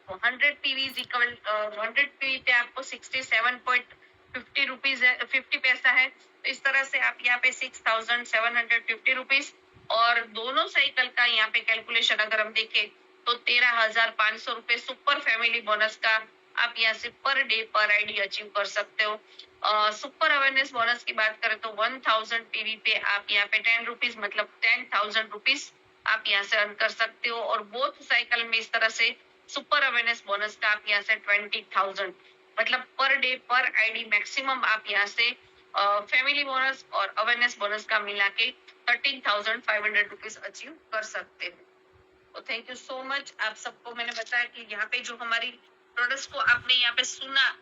[SPEAKER 1] 100 पीवी इज इक्वल 100 पीवी पे आपको 67.50 रुपीज है, 50 पैसा है। तो इस तरह से आप यहाँ पे 6,750 रुपीज, और दोनों साइकिल का यहाँ पे कैलकुलेशन अगर हम देखें तो 13,500 रुपए सुपर फैमिली बोनस का आप यहाँ से पर डे पर आईडी अचीव कर सकते हो। सुपर अवेयरनेस बोनस की बात करें तो 1000 पीवी पे आप यहाँ पे 10 रुपीज मतलब 10,000 रुपीज आप यहाँ से अर्न कर सकते हो, और बोथ साइकिल में इस तरह से सुपर अवेयरनेस बोनस का आप यहाँ से 20,000 मतलब पर डे पर आईडी मैक्सिमम आप यहाँ से फैमिली बोनस और अवेयरनेस बोनस का मिला के 13,500 रुपीज अचीव कर सकते हो। तो थैंक यू सो मच। आप सबको मैंने बताया कि यहाँ पे जो हमारी प्रोडक्ट्स को आपने यहाँ पे सुना,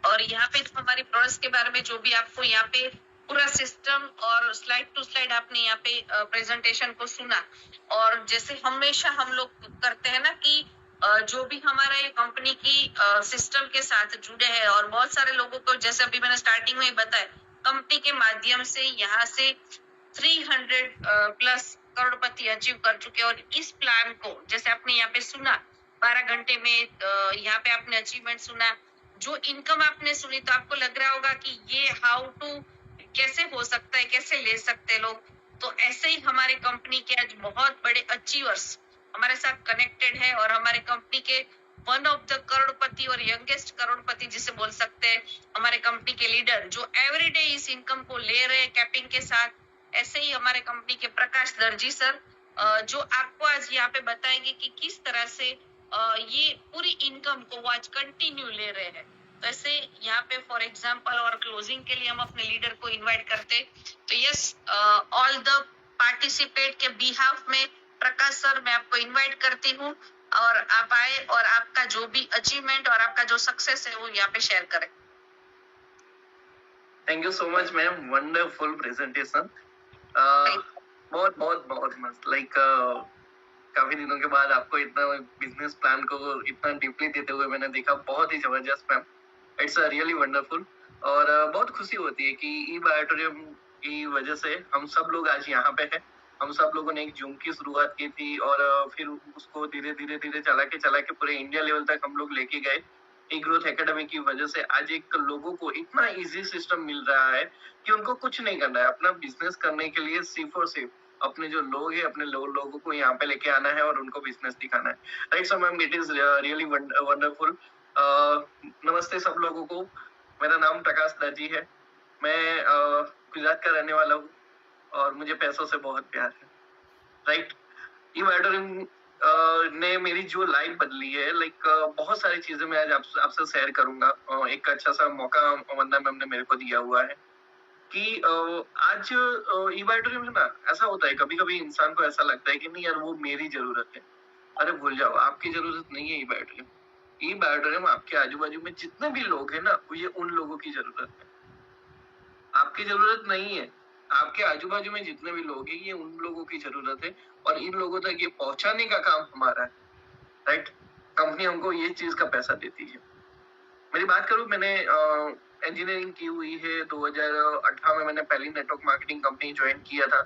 [SPEAKER 1] और यहाँ पे जो हमारी प्रोडक्ट्स के बारे में जो भी आपको यहाँ पे पूरा सिस्टम और स्लाइड टू स्लाइड आपने यहाँ पे प्रेजेंटेशन को सुना, और जैसे हमेशा हम लोग करते हैं ना कि जो भी हमारा ये कंपनी की सिस्टम के साथ जुड़े हैं, और बहुत सारे लोगों को जैसे अभी मैंने स्टार्टिंग में ही बताया कंपनी के माध्यम से यहाँ से 300 प्लस करोड़पति अचीव कर चुके, और इस प्लान को जैसे आपने यहाँ पे सुना 12 घंटे में यहाँ पे आपने अचीवमेंट सुना, जो इनकम आपने सुनी तो आपको लग रहा होगा कि ये हाउ टू कैसे हो सकता है, कैसे ले सकते लोग। तो ऐसे ही हमारे कंपनी के आज बहुत बड़े अचीवर्स हमारे साथ कनेक्टेड है, और हमारे कंपनी के वन ऑफ द करोड़पति और यंगेस्ट करोड़पति जिसे बोल सकते हैं हमारे कंपनी के लीडर जो एवरीडे इस इनकम को ले रहे हैं कैपिंग के साथ। ऐसे ही हमारे कंपनी के प्रकाश दर्जी सर जो आपको आज यहाँ पे बताएंगे कि किस तरह से ये पूरी इनकम को वो आज कंटिन्यू ले रहे हैं। तो ऐसे यहाँ पे फॉर एग्जांपल और क्लोजिंग के लिए हम अपने लीडर को इनवाइट करते, तो यस ऑल द पार्टिसिपेट के बिहाफ में प्रकाश सर मैं आपको इनवाइट करती हूँ, और आप आए और आपका जो भी अचीवमेंट और आपका जो सक्सेस है वो यहाँ पे शेयर करें।
[SPEAKER 2] Thank you so much ma'am, wonderful presentation. बहुत बहुत बहुत मस्त, लाइक काफी दिनों के बाद आपको इतना बिजनेस प्लान को इतना डीपली देते हुए मैंने देखा, बहुत ही जबरदस्त मैम, इट्स रियली वंडरफुल। और बहुत खुशी होती है कि ई बायोटोरियम की वजह से हम सब लोग आज यहाँ पे हैं। हम सब लोगों ने एक जूम की शुरुआत की थी, और फिर उसको धीरे धीरे धीरे चला के पूरे इंडिया लेवल तक हम लोग लेके गए। ई ग्रोथ एकेडमी की वजह से आज एक लोगों को इतना इजी सिस्टम मिल रहा है कि उनको कुछ नहीं करना है, अपना बिजनेस करने के लिए सिर्फ और सिर्फ अपने जो लोग हैं अपने लोगों को यहाँ पे लेके आना है और उनको बिजनेस दिखाना है। Right so ma'am, it is really wonderful. नमस्ते सब लोगों को, मेरा नाम प्रकाश दर्जी है। मैं गुजरात का रहने वाला हूँ और मुझे पैसों से बहुत प्यार है। राइट, ई ने मेरी जो लाइफ बदली है, लाइक बहुत सारी चीजें मैं आज आपसे शेयर करूंगा। एक अच्छा सा मौका वंदना मैम ने मेरे को दिया हुआ है कि आज ई बायोटोरियम है ना, ऐसा होता है कभी कभी इंसान को ऐसा लगता है कि नहीं यार वो मेरी जरूरत है। अरे भूल जाओ, आपकी जरूरत नहीं है ई बायोटोरियम। ई बायोटोरियम आपके आजू बाजू में जितने भी लोग हैं ना, वो ये उन लोगों की जरूरत है, आपकी जरूरत नहीं है। आपके आजू बाजू में जितने भी लोग हैं, ये उन लोगों की जरूरत है, और इन लोगों तक ये पहुंचाने का काम हमारा है। राइट, कंपनी हमको ये चीज का पैसा देती है। मेरी बात करूं, मैंने इंजीनियरिंग की हुई है। 2018 में मैंने पहली नेटवर्क मार्केटिंग कंपनी ज्वाइन किया था।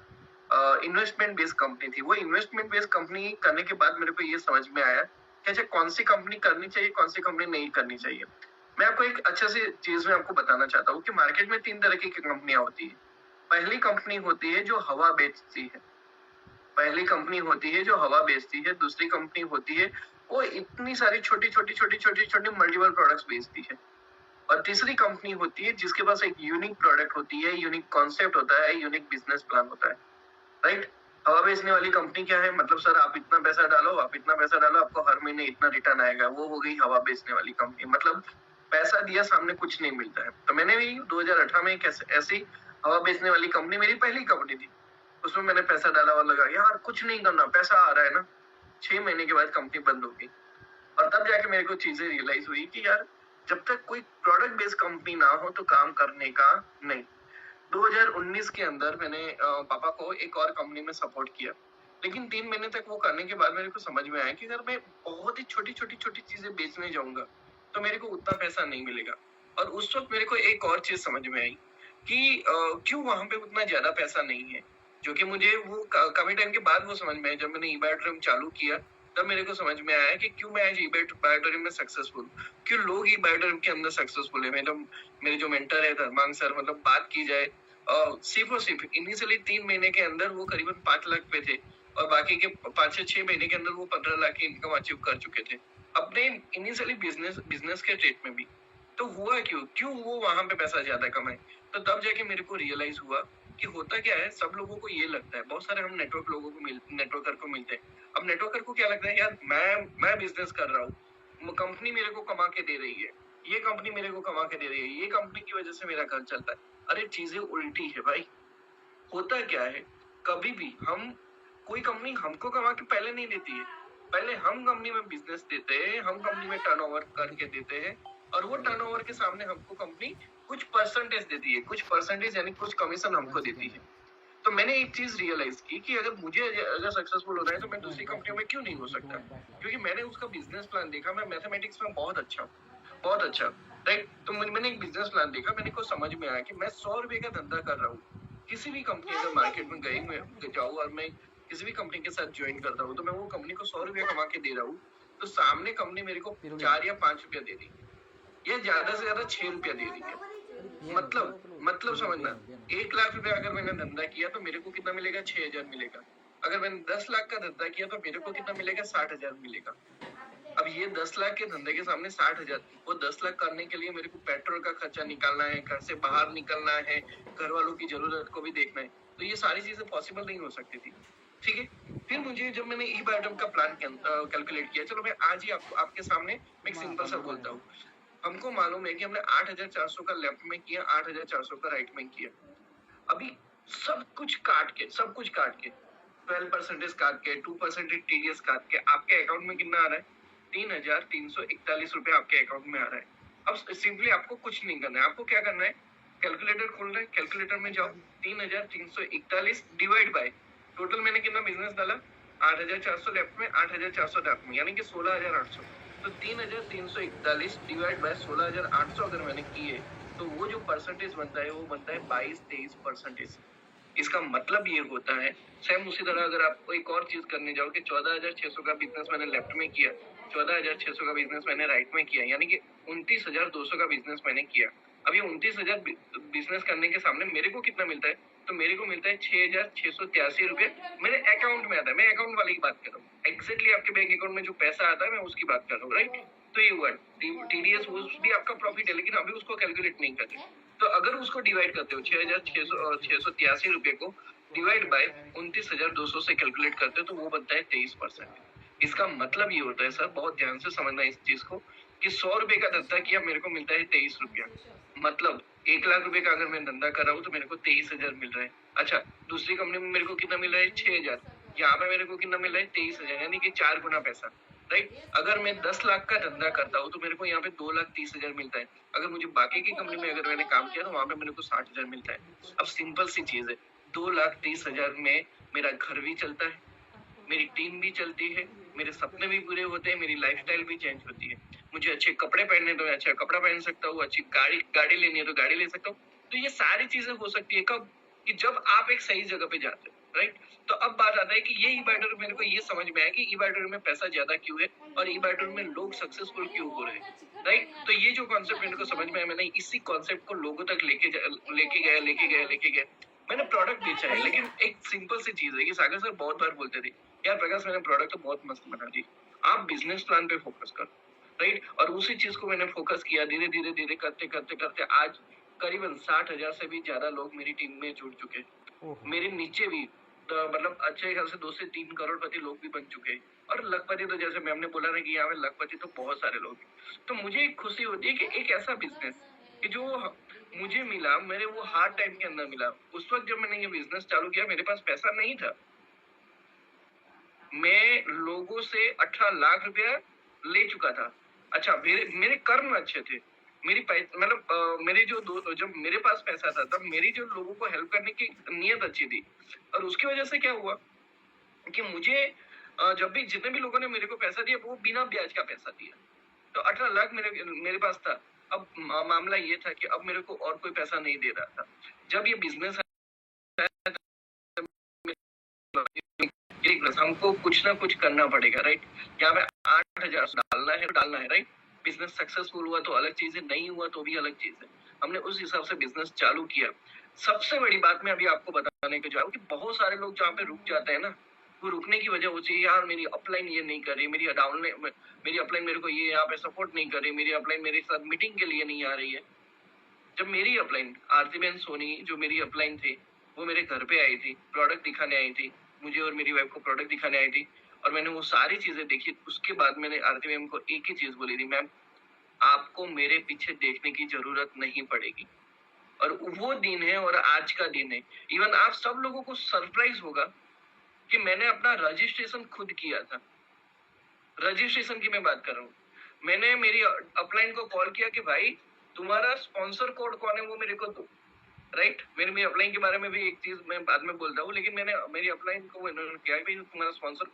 [SPEAKER 2] इन्वेस्टमेंट बेस्ड कंपनी थी वो। इन्वेस्टमेंट बेस्ड कंपनी करने के बाद मेरे को ये समझ में आया कि अच्छा कौन सी कंपनी करनी चाहिए, कौन सी कंपनी नहीं करनी चाहिए। मैं आपको एक अच्छा सी चीज में आपको बताना चाहता हूँ कि मार्केट में 3 तरह की कंपनियां होती है। पहली कंपनी होती है जो हवा बेचती है, पहली कंपनी होती है जो हवा बेचती है। दूसरी कंपनी होती है वो इतनी सारी छोटी छोटी छोटी छोटी छोटी मल्टीपल प्रोडक्ट्स बेचती है। और तीसरी कंपनी होती है जिसके पास एक यूनिक प्रोडक्ट होती है, यूनिक कॉन्सेप्ट होता है, यूनिक बिजनेस प्लान होता है। राइट, हवा बेचने वाली कंपनी क्या है, मतलब सर आप इतना पैसा डालो, आप इतना पैसा डालो, आपको हर महीने इतना रिटर्न आएगा। वो हो गई हवा बेचने वाली कंपनी, मतलब पैसा दिया सामने कुछ नहीं मिलता है। तो मैंने भी 2018 में एक ऐसी हवा बेचने वाली कंपनी, मेरी पहली कंपनी थी, उसमें मैंने पैसा डाला और लगा यार कुछ नहीं करना, पैसा आ रहा है ना। 6 महीने के बाद कंपनी बंद हो गई। और तब जाके मेरे को चीजें रियलाइज हुई कि यार जब तक कोई प्रोडक्ट बेस्ड कंपनी ना हो तो काम करने का नहीं। 2019 के अंदर मैंने पापा को एक और कंपनी में सपोर्ट किया, लेकिन 3 महीने तक वो करने के बाद मेरे को समझ में आया कि अगर मैं बहुत ही छोटी छोटी छोटी चीजें बेचने जाऊंगा तो मेरे को उतना पैसा नहीं मिलेगा। और उस वक्त मेरे को एक और चीज समझ में आई कि क्यों वहां पे उतना ज्यादा पैसा नहीं है, जो कि मुझे वो काफी टाइम के बाद वो समझ में आया। जब मैंने ई बायोटोरियम चालू किया तब मेरे को समझ में आया कि क्यों मैं आज ई बायोटोरियम में सक्सेसफुल, क्यों लोग ई बायोटोरियम के अंदर सक्सेसफुल है। मतलब मेरे जो मेंटर है धर्मांग सर, मतलब बात की जाए सिर्फ और सिर्फ इनिशियली 3 महीने के अंदर वो करीबन 5 लाख पे थे, और बाकी के 5 से 6 महीने के अंदर वो 15 लाख की इनकम अचीव कर चुके थे अपने इनिशियली बिजनेस के रेट में भी। तो हुआ क्यों वो वहां पे पैसा ज्यादा कमाए। तो तब जाके मेरे को रियलाइज हुआ कि होता क्या है, सब लोगों को ये लगता है, बहुत सारे हम नेटवर्कर को मिलते हैं। अब नेटवर्कर को क्या लगता है, यार मैं बिजनेस कर रहा हूँ, कंपनी मेरे को कमा के दे रही है, ये कंपनी मेरे को कमा के दे रही है, ये कंपनी की वजह से मेरा घर चलता है। अरे चीजें उल्टी है भाई। होता क्या है, कभी भी हम कोई कंपनी हमको कमा के पहले नहीं देती है, पहले हम कंपनी में बिजनेस देते हैं, हम कंपनी में टर्नओवर करके देते हैं, और वो टर्नओवर के सामने हमको कंपनी कुछ परसेंटेज देती है, कुछ परसेंटेज यानी कुछ कमीशन हमको देती है। तो मैंने एक चीज रियलाइज की कि अगर मुझे अगर सक्सेसफुल होना है तो मैं दूसरी कंपनियों में क्यों नहीं हो सकता, क्योंकि मैंने उसका बिजनेस प्लान देखा। मैं मैथमेटिक्स में बहुत अच्छा हूँ, बहुत अच्छा। राइट, तो मैंने एक बिजनेस प्लान देखा, मैंने को समझ में आया कि मैं 100 रुपए का धंधा कर रहा हूँ। किसी भी कंपनी अगर मार्केट में गई मैं जाऊँ और मैं किसी भी कंपनी के साथ ज्वाइन करता हूँ, तो मैं वो कंपनी को 100 रुपया कमा के दे रहा हूँ, तो सामने कंपनी मेरे को 4 या 5 रुपया दे रही है, या ज्यादा से ज्यादा 6 रुपया दे रही है। मतलब समझना, 1 लाख रुपया अगर मैंने धंधा किया तो मेरे को कितना मिलेगा, 6,000 मिलेगा। अगर मैंने 10 लाख का धंधा किया तो मेरे को कितना मिलेगा, 60,000 मिलेगा। अब ये 10 लाख के धंधे के सामने 60,000, वो 10 लाख करने के लिए मेरे को पेट्रोल का खर्चा निकालना है, घर से बाहर निकलना है, घर वालों की जरूरत को भी देखना है, तो ये सारी चीजें पॉसिबल नहीं हो सकती थी। ठीक है, फिर मुझे जब मैंने ई बायोटोम का प्लान कैलकुलेट किया, चलो मैं आज ही आपके सामने मैं एक सिंपल सा बोलता हूँ। हमको मालूम है कि हमने 8,400 का लेफ्ट में किया, 8,400 का राइट में किया। अभी सब कुछ काट के 12% काट के 2% टीडीएस काट के आपके अकाउंट में कितना आ रहा है, 3,341 रुपए आपके अकाउंट में आ रहा है। अब सिंपली आपको कुछ नहीं करना है, आपको क्या करना है, कैलकुलेटर खोलना है, कैलकुलेटर में जाओ, 3,341 डिवाइड बाय टोटल मैंने कितना बिजनेस डाला, 8,400 लेफ्ट में, 8,400 लेफ्ट में, यानी कि 16,800। तो 3,341 डिवाइड बाय 16,800 अगर मैंने किए तो वो जो परसेंटेज बनता है वो बनता है 22-23%। इसका मतलब ये होता है, सेम उसी तरह अगर आप एक और चीज करने जाओ कि 14,600 का बिजनेस मैंने लेफ्ट में किया, 14,600 का बिजनेस मैंने राइट में किया, यानी कि 29,200 का बिजनेस मैंने किया। अब ये 29,000 बिजनेस करने के सामने मेरे को कितना मिलता है, तो मेरे को मिलता है 6,683 रुपए मेरे अकाउंट में आता है। मैं अकाउंट वाले की बात कर रहा हूँ, एग्जैक्टली आपके बैंक अकाउंट में जो पैसा आता है मैं उसकी बात कर रहा हूँ। राइट, तो ये हुआ टीडीएस, वो भी आपका प्रॉफिट है, लेकिन अभी उसको कैलकुलेट नहीं करते। तो अगर उसको डिवाइड करते हो 6,683 रुपए को डिवाइड बाय 29,200 से कैलकुलेट करते हैं तो वो बनता है 23%। इसका मतलब ये होता है सर, बहुत ध्यान से समझना इस चीज को, कि 100 रुपए का धंधा किया, मेरे को मिलता है 23 रुपया। मतलब 1 लाख रुपए का अगर मैं धंधा कर रहा हूँ तो मेरे को 23,000 मिल रहा है। अच्छा, दूसरी कंपनी में मेरे को कितना मिल रहा है? 6,000। यहाँ पे मेरे को कितना मिल रहा है? 23,000, यानी कि 4 गुना पैसा। राइट। अगर मैं 10 लाख का धंधा करता हूँ तो मेरे को यहाँ पे 2,30,000 मिलता है। अगर मुझे बाकी की कंपनी में अगर मैंने काम किया तो वहां पे मेरे को 60,000 मिलता है। अब सिंपल सी चीज है, 2,30,000 में मेरा घर भी चलता है, मेरी टीम भी चलती है, मेरे सपने भी पूरे होते हैं, मेरी लाइफस्टाइल भी चेंज होती है। मुझे अच्छे कपड़े पहनने तो मैं अच्छा कपड़ा पहन सकता हूँ, अच्छी गाड़ी लेनी है तो गाड़ी ले सकता हूँ। तो ये सारी चीजें हो सकती है कब? कि जब आप एक सही जगह पे जाते हो। राइट। तो अब बात आता है कि ये ई-बाइटर मेरे को ये समझ में आया कि ई-बाइटर में पैसा ज्यादा क्यों है और ई-बाइटर में लोग सक्सेसफुल क्यों हो रहे हैं। राइट। तो ये जो कॉन्सेप्ट मेरे को समझ में आया, मैंने इसी कॉन्सेप्ट को लोगों तक लेके गया। मैंने प्रोडक्ट बेचा है, लेकिन एक सिंपल सी चीज है कि सागर सर बहुत बार बोलते थे, यार प्रकाश मैंने प्रोडक्ट तो बहुत मस्त बना दी, आप बिजनेस प्लान पे फोकस करो। राइट। और उसी चीज को मैंने फोकस किया, धीरे धीरे धीरे करते करते करते आज करीबन 60,000 से भी ज्यादा लोग मेरी टीम में जुड़ चुके हैं। मेरे नीचे भी मतलब अच्छे ख्याल से 2 से 3 करोड़पति लोग भी बन चुके हैं। और लखपति तो जैसे मैम ने बोला ना कि यहाँ पे लखपति तो बहुत सारे लोग हैं। तो मुझे एक खुशी होती है कि एक ऐसा बिजनेस कि जो मुझे मिला, मेरे वो हार्ड टाइम के अंदर मिला। उस वक्त जब मैंने ये बिजनेस चालू किया मेरे पास पैसा नहीं था, मैं लोगों से 18 लाख रुपया ले चुका था। अच्छा, मेरे मेरे कर्म अच्छे थे, मेरी मतलब मेरे जो जब मेरे पास पैसा था तब मेरी जो लोगों को हेल्प करने की नीयत अच्छी थी। और उसकी वजह से क्या हुआ कि मुझे जब भी जितने भी लोगों ने मेरे को पैसा दिया वो बिना ब्याज का पैसा दिया। तो 18 लाख मेरे मेरे पास था। अब मामला ये था कि अब मेरे को और कोई पैसा नहीं दे रहा था। जब ये बिजनेस हमको कुछ ना कुछ करना पड़ेगा। राइट। यहाँ पे 8,000 डालना है। राइट। बिजनेस सक्सेसफुल हुआ तो अलग चीज है, नहीं हुआ तो भी अलग चीज है। हमने उस हिसाब से बिजनेस चालू किया। सबसे बड़ी बात मैं अभी आपको बताने को जा रहा हूँ कि बहुत सारे लोग जहाँ पे रुक जाते हैं ना, वो रुकने की वजह होती है, यार मेरी अपलाइन ये नहीं कर रही, मेरी अपलाइन मेरे को ये यहाँ पे सपोर्ट नहीं कर रही, मेरी अपलाइन मेरे साथ मीटिंग के लिए नहीं आ रही है। जब मेरी अपलाइन आरती बहन सोनी जो मेरी अपलाइन थी, वो मेरे घर पे आई थी, प्रोडक्ट दिखाने आई थी, मुझे और मेरी वाइफ को प्रोडक्ट दिखाने आई थी, और मैंने वो सारी चीजें देखी। उसके बाद मैंने आरती मैम को एक ही चीज बोली थी, मैम आपको मेरे पीछे देखने की जरूरत नहीं पड़ेगी। और वो दिन है और आज का दिन है। इवन आप सब लोगों को सरप्राइज होगा कि मैंने अपना रजिस्ट्रेशन खुद किया था। रजिस्ट्रेशन की मैं बात कर रहा हूँ। मैंने मेरी अपलाइन को कॉल किया कि भाई तुम्हारा स्पॉन्सर कोड कौन है वो मेरे को दो। राइट। मेरी अपलाइन के बारे में भी एक चीज मैं बाद में बोलता हूँ, लेकिन मैंने मेरी अपलाइन को क्या भाई तुम्हारा स्पॉन्सर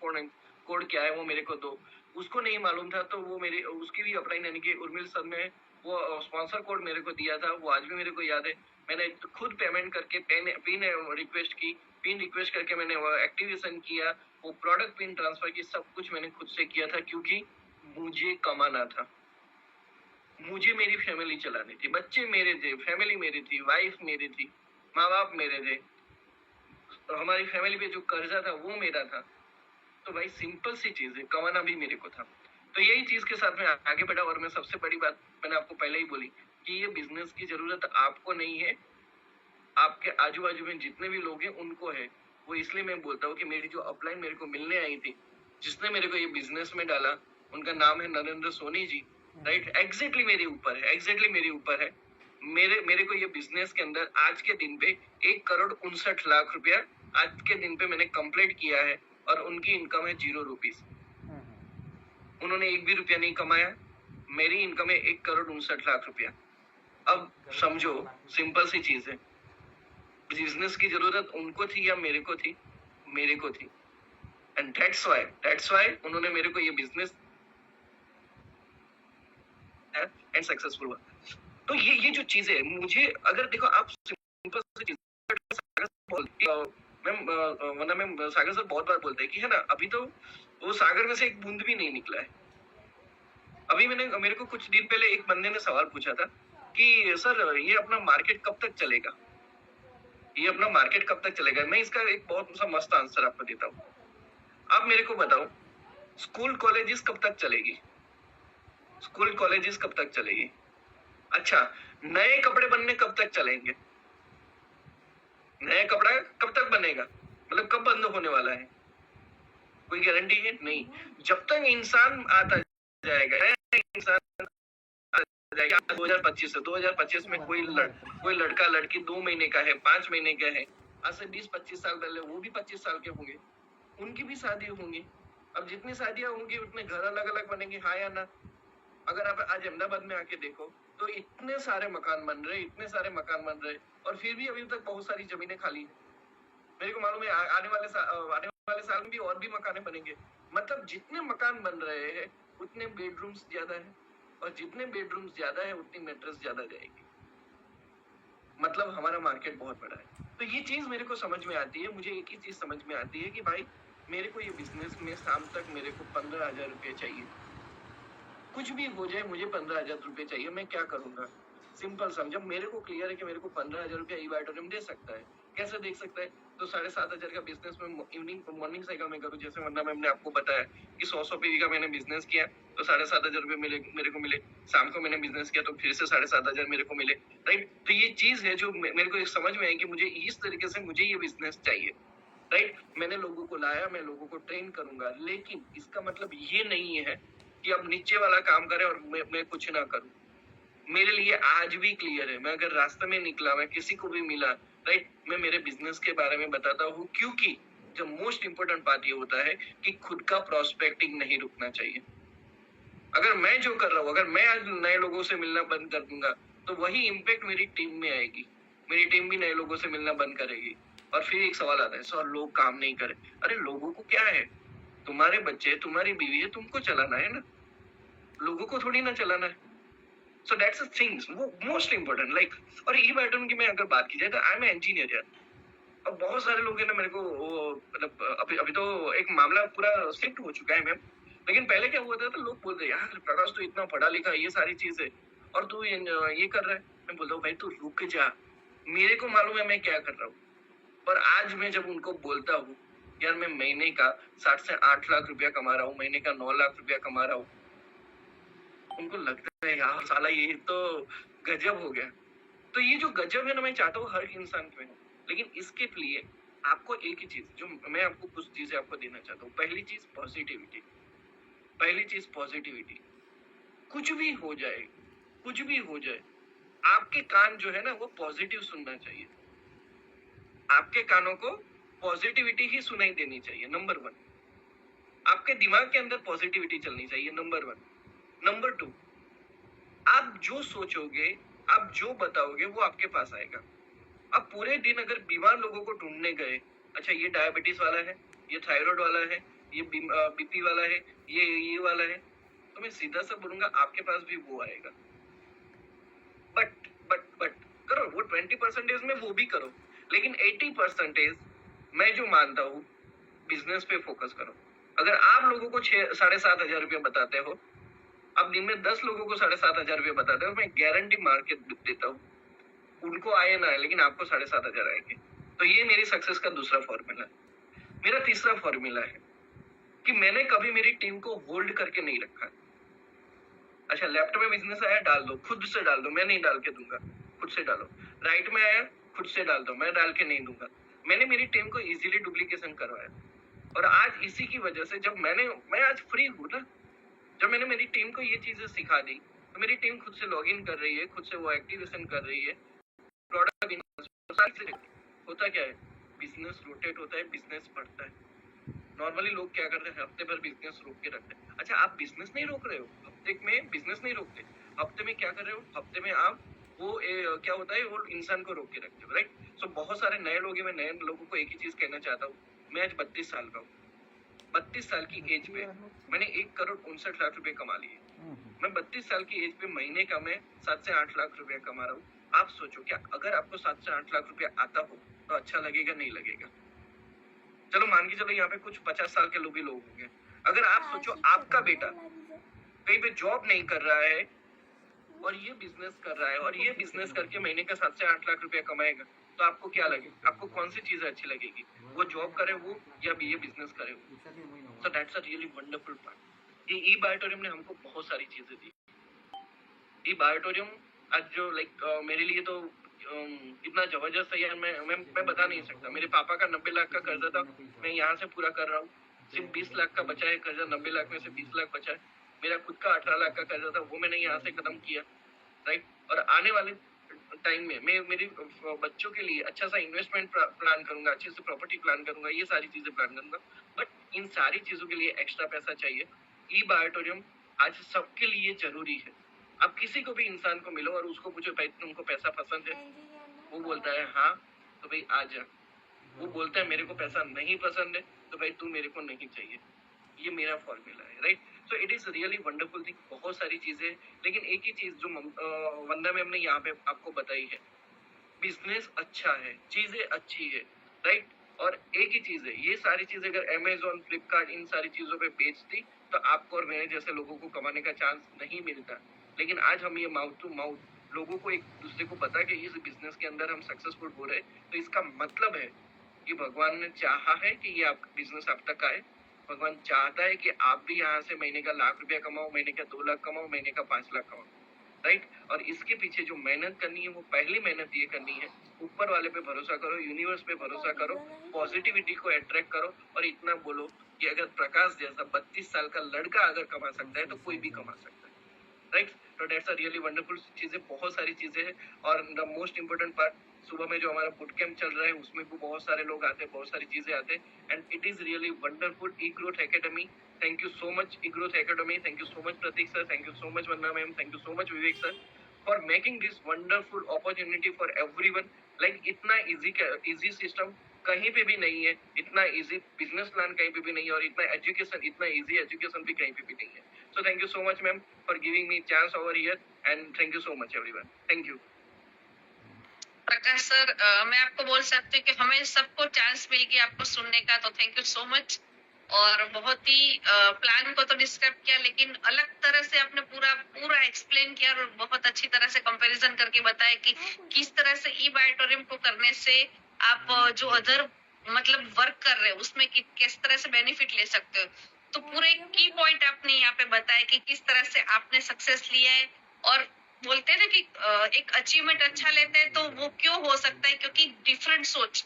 [SPEAKER 2] कोड क्या है वो मेरे को दो। उसको नहीं मालूम था तो वो मेरे उसकी भी अपलाइन यानी कि उर्मिल सर ने वो स्पॉन्सर कोड मेरे को दिया था, वो आज भी मेरे को याद है। मैंने खुद पेमेंट करके पिन रिक्वेस्ट की, पिन रिक्वेस्ट करके मैंने वो एक्टिवेशन किया, वो प्रोडक्ट पिन ट्रांसफर की, सब कुछ मैंने खुद से किया था, क्योंकि मुझे कमाना था, मुझे मेरी फैमिली चलानी थी, बच्चे मेरे थे, फैमिली मेरी थी, वाइफ मेरी थी, माँ बाप मेरे थे, तो हमारी फैमिली पे जो कर्जा था वो मेरा था। तो भाई सिंपल सी चीज है, कमाना भी मेरे को था। तो यही चीज के साथ में आगे बढ़ा। और मैं सबसे बड़ी बात मैंने आपको पहले ही बोली कि ये बिजनेस की जरूरत आपको नहीं है, आपके आजू बाजू में जितने भी लोग हैं उनको है। वो इसलिए मैं बोलता हूँ कि मेरी जो अपलाइन मेरे को मिलने आई थी, जिसने मेरे को ये बिजनेस में डाला, उनका नाम है नरेंद्र सोनी जी। राइट। एग्जैक्टली मेरे ऊपर है, एग्जैक्टली मेरे ऊपर है। मेरे को ये बिजनेस के अंदर आज के दिन पे 1,59,00,000 रुपया आज के दिन पे मैंने कंप्लीट किया है। और उनकी इनकम है 0 रुपीज। उन्होंने 1 भी रुपया नहीं कमाया, मेरी इनकम है 1,59,00,000 रुपया। अब समझो, सिंपल सी चीज है, बिजनेस की जरूरत उनको थी या मेरे को थी? मेरे को थी। एंड दैट्स वाई उन्होंने मेरे को ये बिजनेस एंड सक्सेसफुल हुआ। तो ये जो चीजें है, मुझे अगर देखो आप सिंपल सी चीज मैम, वरना मैम सागर सर बहुत बार बोलते हैं कि है ना, अभी तो वो सागर में से एक बूंद भी नहीं निकला है। अभी मेरे को कुछ दिन पहले एक बंदे ने सवाल पूछा था कि सर ये अपना मार्केट कब तक चलेगा, ये अपना मार्केट कब तक चलेगा। मैं इसका एक बहुत सा मस्त आंसर आपको देता हूँ। आप मेरे को बताओ, स्कूल कॉलेजेस कब तक चलेगी? स्कूल कॉलेजेस कब तक चलेगी? अच्छा, नए कपड़े बनने कब तक चलेंगे? नया कपड़ा कब तक बनेगा, मतलब कब बंद होने वाला है, कोई गारंटी है नहीं। जब तक इंसान आता जाएगा, नया इंसान आता जाएगा। 2025 है, 2025 में कोई लड़का लड़की 2 महीने का है, 5 महीने का है, आज से 20-25 साल पहले वो भी 25 साल के होंगे, उनकी भी शादी होंगी। अब जितनी शादियां होंगी उतने घर अलग अलग बनेंगे, हाँ या ना। अगर आप आज अहमदाबाद में आके देखो तो इतने सारे मकान बन रहे, इतने सारे मकान बन रहे, और फिर भी अभी तक बहुत सारी जमीनें खाली है। मेरे को मालूम है आने वाले साल में भी और भी मकान बनेंगे। मतलब जितने मकान बन रहे हैं उतने बेडरूम्स ज्यादा है, और जितने बेडरूम्स ज्यादा है उतनी मैट्रेस ज्यादा जाएगी। मतलब हमारा मार्केट बहुत बड़ा है। तो ये चीज मेरे को समझ में आती है। मुझे एक ही चीज समझ में आती है कि भाई मेरे को ये बिजनेस में शाम तक मेरे को 15,000 रुपये चाहिए। कुछ भी हो जाए मुझे 15,000 रुपये चाहिए। मैं क्या करूंगा, सिंपल समझो। मेरे को क्लियर है कि मेरे को 15,000 रुपया ई ऑडिटोरियम दे सकता है। कैसे देख सकता है, तो 7,500 का बिजनेस में इवनिंग मॉर्निंग साइकिल में करूँ। जैसे वरना मैम ने आपको बताया कि 100 पीवी का मैंने बिजनेस किया तो 7,500 रुपये मेरे को मिले। शाम को मैंने बिजनेस किया तो फिर से 7,500 मेरे को मिले, राइट। तो ये चीज है जो मेरे को समझ में आई कि मुझे इस तरीके से मुझे ये बिजनेस चाहिए, राइट। मैंने लोगों को लाया, मैं लोगों को ट्रेन करूंगा, लेकिन इसका मतलब ये नहीं है कि अब नीचे वाला काम करे और मैं कुछ ना करूं। मेरे लिए आज भी क्लियर है, मैं अगर रास्ते में निकला, मैं किसी को भी मिला, राइट, मैं मेरे बिजनेस के बारे में बताता हूँ, क्योंकि जो मोस्ट इंपोर्टेंट बात ये होता है कि खुद का प्रोस्पेक्टिंग नहीं रुकना चाहिए। अगर मैं जो कर रहा हूँ, अगर मैं आज नए लोगों से मिलना बंद कर दूंगा तो वही इम्पैक्ट मेरी टीम में आएगी। मेरी टीम भी नए लोगों से मिलना बंद करेगी। और फिर एक सवाल आता है, सर लोग काम नहीं करे। अरे लोगों को क्या है, तुम्हारे बच्चे, तुम्हारी बीवी है, तुमको चलाना है ना, लोगों को थोड़ी ना चलाना है। सो दैट्स द थिंग्स, वो मोस्ट इंपोर्टेंट। लाइक, और ई पैटर्न की मैं अगर बात की जाए तो आई एम इंजीनियर यार। अब बहुत सारे लोग हैं ना मेरे को मतलब अभी अभी तो एक मामला पूरा शिफ्ट हो चुका है मैम। लेकिन पहले क्या हुआ था, लोग बोलते यार प्रकाश तो इतना पढ़ा लिखा, ये सारी चीजें, और तू ये कर रहा है। मैं बोलता हूँ भाई तू रुक जा, मेरे को मालूम है मैं क्या कर रहा हूँ। पर आज मैं जब उनको बोलता हूँ यार मैं महीने का 7 से 8 लाख रुपया कमा रहा हूँ, महीने का 9 लाख रुपया कमा रहा हूँ, उनको लगता है यार साला ये तो गजब हो गया। तो ये जो गजब है ना, मैं चाहता हूँ हर इंसान में हो। लेकिन इसके लिए आपको एक ही चीज, जो मैं आपको कुछ चीजें आपको देना चाहता हूँ। पहली चीज पॉजिटिविटी, पहली चीज पॉजिटिविटी। कुछ भी हो जाए, कुछ भी हो जाए, आपके कान जो है ना वो पॉजिटिव सुनना चाहिए। आपके कानों को पॉजिटिविटी ही सुनाई देनी चाहिए, नंबर 1। आपके दिमाग के अंदर पॉजिटिविटी चलनी चाहिए, नंबर 1। नंबर 2, आप जो सोचोगे, आप जो बताओगे वो आपके पास आएगा। अब पूरे दिन अगर बीमार लोगों को ढूंढने गए, अच्छा ये डायबिटीज वाला है, ये थायराइड वाला है, ये बीपी वाला है, ये वाला है, तो मैं सीधा सा बोलूंगा आपके पास भी वो आएगा। बट करो वो 20% में वो भी करो, लेकिन 80% मैं जो मानता हूँ बिजनेस पे फोकस करो। अगर आप लोगों को 7,500 रुपया बताते हो, अब दिन में 10 लोगों को 7,500 रुपया बताते हो, मैं गारंटी मार के देता हूँ उनको आए ना आए, लेकिन आपको 7,500 आएंगे। तो ये मेरी सक्सेस का दूसरा फॉर्मूला है। मेरा तीसरा फॉर्मूला है कि मैंने कभी मेरी टीम को होल्ड करके नहीं रखा। अच्छा लेफ्ट में बिजनेस आया, डाल दो, खुद से डाल दो, मैं नहीं डाल के दूंगा, खुद से डालो। राइट में आया, खुद से डाल दो, मैं डाल के नहीं दूंगा। मैंने मेरी टीम को इजीली डुप्लीकेशन करवाया, और आज इसी की वजह से जब मैं आज फ्री हूँ ना, जब मैंने मेरी टीम को ये चीजें सिखा दी, तो मेरी टीम खुद से लॉग इन कर रही है, खुद से वो एक्टिवेशन कर रही है, प्रोडक्ट। होता क्या है, बिजनेस रोटेट होता है, बिजनेस बढ़ता है। नॉर्मली लोग क्या करते हैं, हफ्ते भर बिजनेस रोक के रखते हैं। अच्छा आप बिजनेस नहीं रोक रहे हो, हफ्ते में बिजनेस नहीं रोकते, हफ्ते में क्या कर रहे हो, हफ्ते में आप वो क्या होता है, वो इंसान को रोक के रखते हो, राइट। सो बहुत सारे नए लोग हैं, मैं नए लोगों को एक ही चीज कहना चाहता हूँ। मैं आज 32 साल का हूँ, 32 साल की एज पे मैंने 1,59,00,000 रुपए कमा लिए। मैं 32 साल की एज पे महीने का मैं 7 से 8 लाख रुपया कमा रहा हूँ। आप सोचो क्या अगर आपको 7 से 8 लाख रुपया आता हो तो अच्छा लगेगा, नहीं लगेगा? चलो मान के चलो यहाँ पे कुछ 50 साल के लोग भी लोग होंगे। अगर आप सोचो आपका बेटा कहीं पे जॉब नहीं कर रहा है और ये बिजनेस कर रहा है, और ये बिजनेस करके महीने का 7 से 8 लाख रुपया कमाएगा, तो आपको क्या लगेगा, आपको कौन सी चीज अच्छी लगेगी, वो जॉब करे वो या ये बिजनेस करे वो? So that's a really wonderful part. ये ई बायोटोरियम ने हमको बहुत सारी चीजें दी। ई बायोटोरियम आज जो लाइक मेरे लिए तो इतना जबरदस्त है यार, मैं बता नहीं सकता। मेरे पापा का 90 लाख का कर्जा था, मैं यहाँ से पूरा कर रहा हूँ। सिर्फ 20 लाख का बचा है कर्जा, 90 लाख में से 20 लाख बचा है। मेरा खुद का 18 लाख का कर्जा था, वो मैंने यहाँ से खत्म किया, राइट। और आने वाले टाइम में मैं मेरी बच्चों के लिए अच्छा सा इन्वेस्टमेंट प्लान करूंगा, अच्छे से प्रॉपर्टी प्लान करूंगा, ये सारी चीजें प्लान करूंगा। बट इन सारी चीजों के लिए एक्स्ट्रा पैसा चाहिए। ई बायोटोरियम आज सबके लिए जरूरी है। आप किसी को भी इंसान को मिलो और उसको पूछो भाई तुमको पैसा पसंद है, वो बोलता है हाँ, तो भाई आ जा। वो बोलता है मेरे को पैसा नहीं पसंद है, तो भाई तू मेरे को नहीं चाहिए। ये मेरा फॉर्मूला है, right. So it is really wonderful thing, बहुत सारी चीजें। लेकिन एक ही चीज जो वंदा मैम ने यहाँ पे आपको बताई है, बिजनेस अच्छा है, चीजें अच्छी है, राइट। और एक ही चीज है, ये सारी चीजें अगर अमेजोन, फ्लिपकार्ट इन सारी चीजों पे बेचती तो आपको और मेरे जैसे लोगों को कमाने का चांस नहीं मिलता। लेकिन आज हम ये माउथ टू माउथ लोगों को एक दूसरे को पता कि इस बिजनेस के अंदर हम सक्सेसफुल हो रहे, तो इसका मतलब है कि भगवान ने चाहा है कि ये आप बिजनेस आप तक आए। भगवान चाहता है कि आप भी यहाँ से महीने का 1,00,000 रुपया कमाओ, महीने का 2 लाख कमाओ, महीने का 5 लाख कमाओ, राइट। और इसके पीछे जो मेहनत करनी है, वो पहली मेहनत ये करनी है, ऊपर वाले पे भरोसा करो, यूनिवर्स पे भरोसा करो, पॉजिटिविटी को अट्रैक्ट करो और इतना बोलो कि अगर प्रकाश जैसा 32 साल का लड़का अगर कमा सकता है तो कोई भी कमा सकता है, राइट। तो दैट्स अ रियली वंडरफुल चीजें, बहुत सारी चीजें हैं। और द मोस्ट इम्पोर्टेंट पार्ट, सुबह में जो हमारा बुट कैंप चल रहा है उसमें भी बहुत सारे लोग आते हैं, बहुत सारी चीजें आते हैं, and it is really wonderful. E growth academy, thank you so much E growth academy, thank you so much Pratik sir, thank you so much Vandana ma'am, thank you so much Vivek sir for making this wonderful opportunity for everyone. Like इतना easy system कहीं पे भी नहीं है, इतना easy business plan कहीं पे भी नहीं है, और इतना इजी एजुकेशन भी कहीं पे भी नहीं है। So thank you so much, ma'am, for giving me chance over here, and thank you so much, everyone. Thank you.
[SPEAKER 1] Prakash sir, मैं आपको बोल सकती हूँ कि हमें सबको चांस मिल गया आपको सुनने का, तो थैंक यू सो मच। और बहुत ही प्लान को तो डिस्क्राइब किया, लेकिन अलग तरह से आपने पूरा पूरा एक्सप्लेन किया और बहुत अच्छी तरह से कंपैरिजन करके बताया कि किस तरह से ई बायोटोरियम को करने से आप जो अदर मतलब वर्क कर रहे हो उसमें किस तरह से बेनिफिट ले सकते हो। तो पूरे की पॉइंट आपने यहाँ पे बताया कि किस तरह से आपने सक्सेस लिया है। और बोलते हैं ना कि एक अचीवमेंट अच्छा लेते हैं तो वो क्यों हो सकता है, क्योंकि डिफरेंट सोच,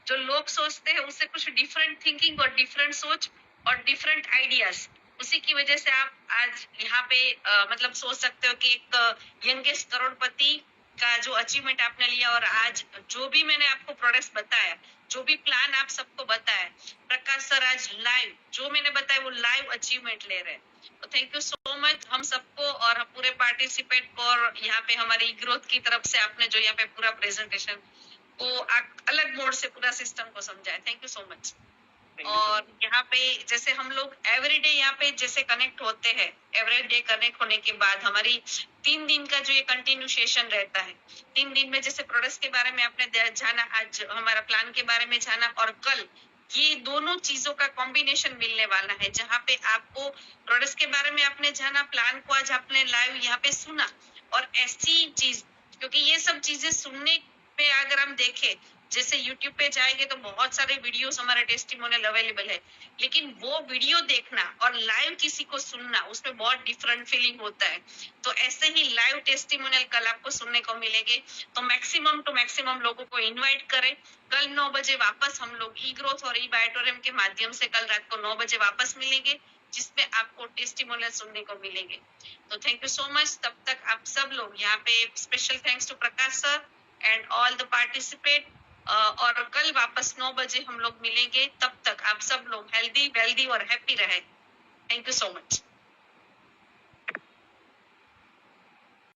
[SPEAKER 1] जो लोग सोचते हैं उससे कुछ डिफरेंट थिंकिंग और डिफरेंट सोच और डिफरेंट आइडियाज, उसी की वजह से आप आज यहाँ पे मतलब सोच सकते हो कि एक यंगेस्ट करोड़पति का जो अचीवमेंट आपने लिया, और आज जो भी मैंने आपको प्रोडक्ट्स बताया, जो भी प्लान आप सबको बताया, प्रकाश सर आज लाइव जो मैंने बताया वो लाइव अचीवमेंट ले रहे हैं। तो थैंक यू सो मच हम सबको और पूरे पार्टिसिपेट को, और यहाँ पे हमारी ग्रोथ की तरफ से आपने जो यहाँ पे पूरा प्रेजेंटेशन को अलग मोड से पूरा सिस्टम को समझाया, थैंक यू सो मच। और यहाँ पे जैसे हम लोग एवरीडे यहाँ पे जैसे कनेक्ट होते हैं, एवरीडे कनेक्ट होने के बाद हमारी 3 दिन का जो ये कंटिन्यू सेशन रहता है, 3 दिन में जैसे प्रोडक्ट्स के बारे में आपने जाना, आज हमारा प्लान के बारे में जाना, और कल ये दोनों चीजों का कॉम्बिनेशन मिलने वाला है, जहाँ पे आपको प्रोडक्ट्स के बारे में आपने जाना, प्लान को आज आपने लाइव यहाँ पे सुना। और ऐसी चीज, क्योंकि ये सब चीजें सुनने पे अगर हम देखें, जैसे YouTube पे जाएंगे तो बहुत सारे वीडियोस हमारे टेस्टिमोनियल अवेलेबल है, लेकिन वो वीडियो देखना और लाइव किसी को सुनना उसमें बहुत डिफरेंट फीलिंग होता है। तो ऐसे ही लाइव टेस्टिमोनियल कल आपको सुनने को मिलेंगे। तो मैक्सिमम टू मैक्सिमम लोगों को इनवाइट करें। कल 9 बजे वापस हम लोग ई ग्रोथ और ई बायोटोरियम के माध्यम से कल रात को 9 बजे वापस मिलेंगे, जिसमें आपको टेस्टिमोनियल सुनने को मिलेंगे। तो थैंक यू सो मच। तब तक आप सब लोग यहाँ पे special thanks to Prakash sir and all the participate. और कल वापस 9 बजे हम लोग मिलेंगे। तब तक आप सब लोग हेल्दी वेल्दी और हैप्पी रहे। Thank you so much.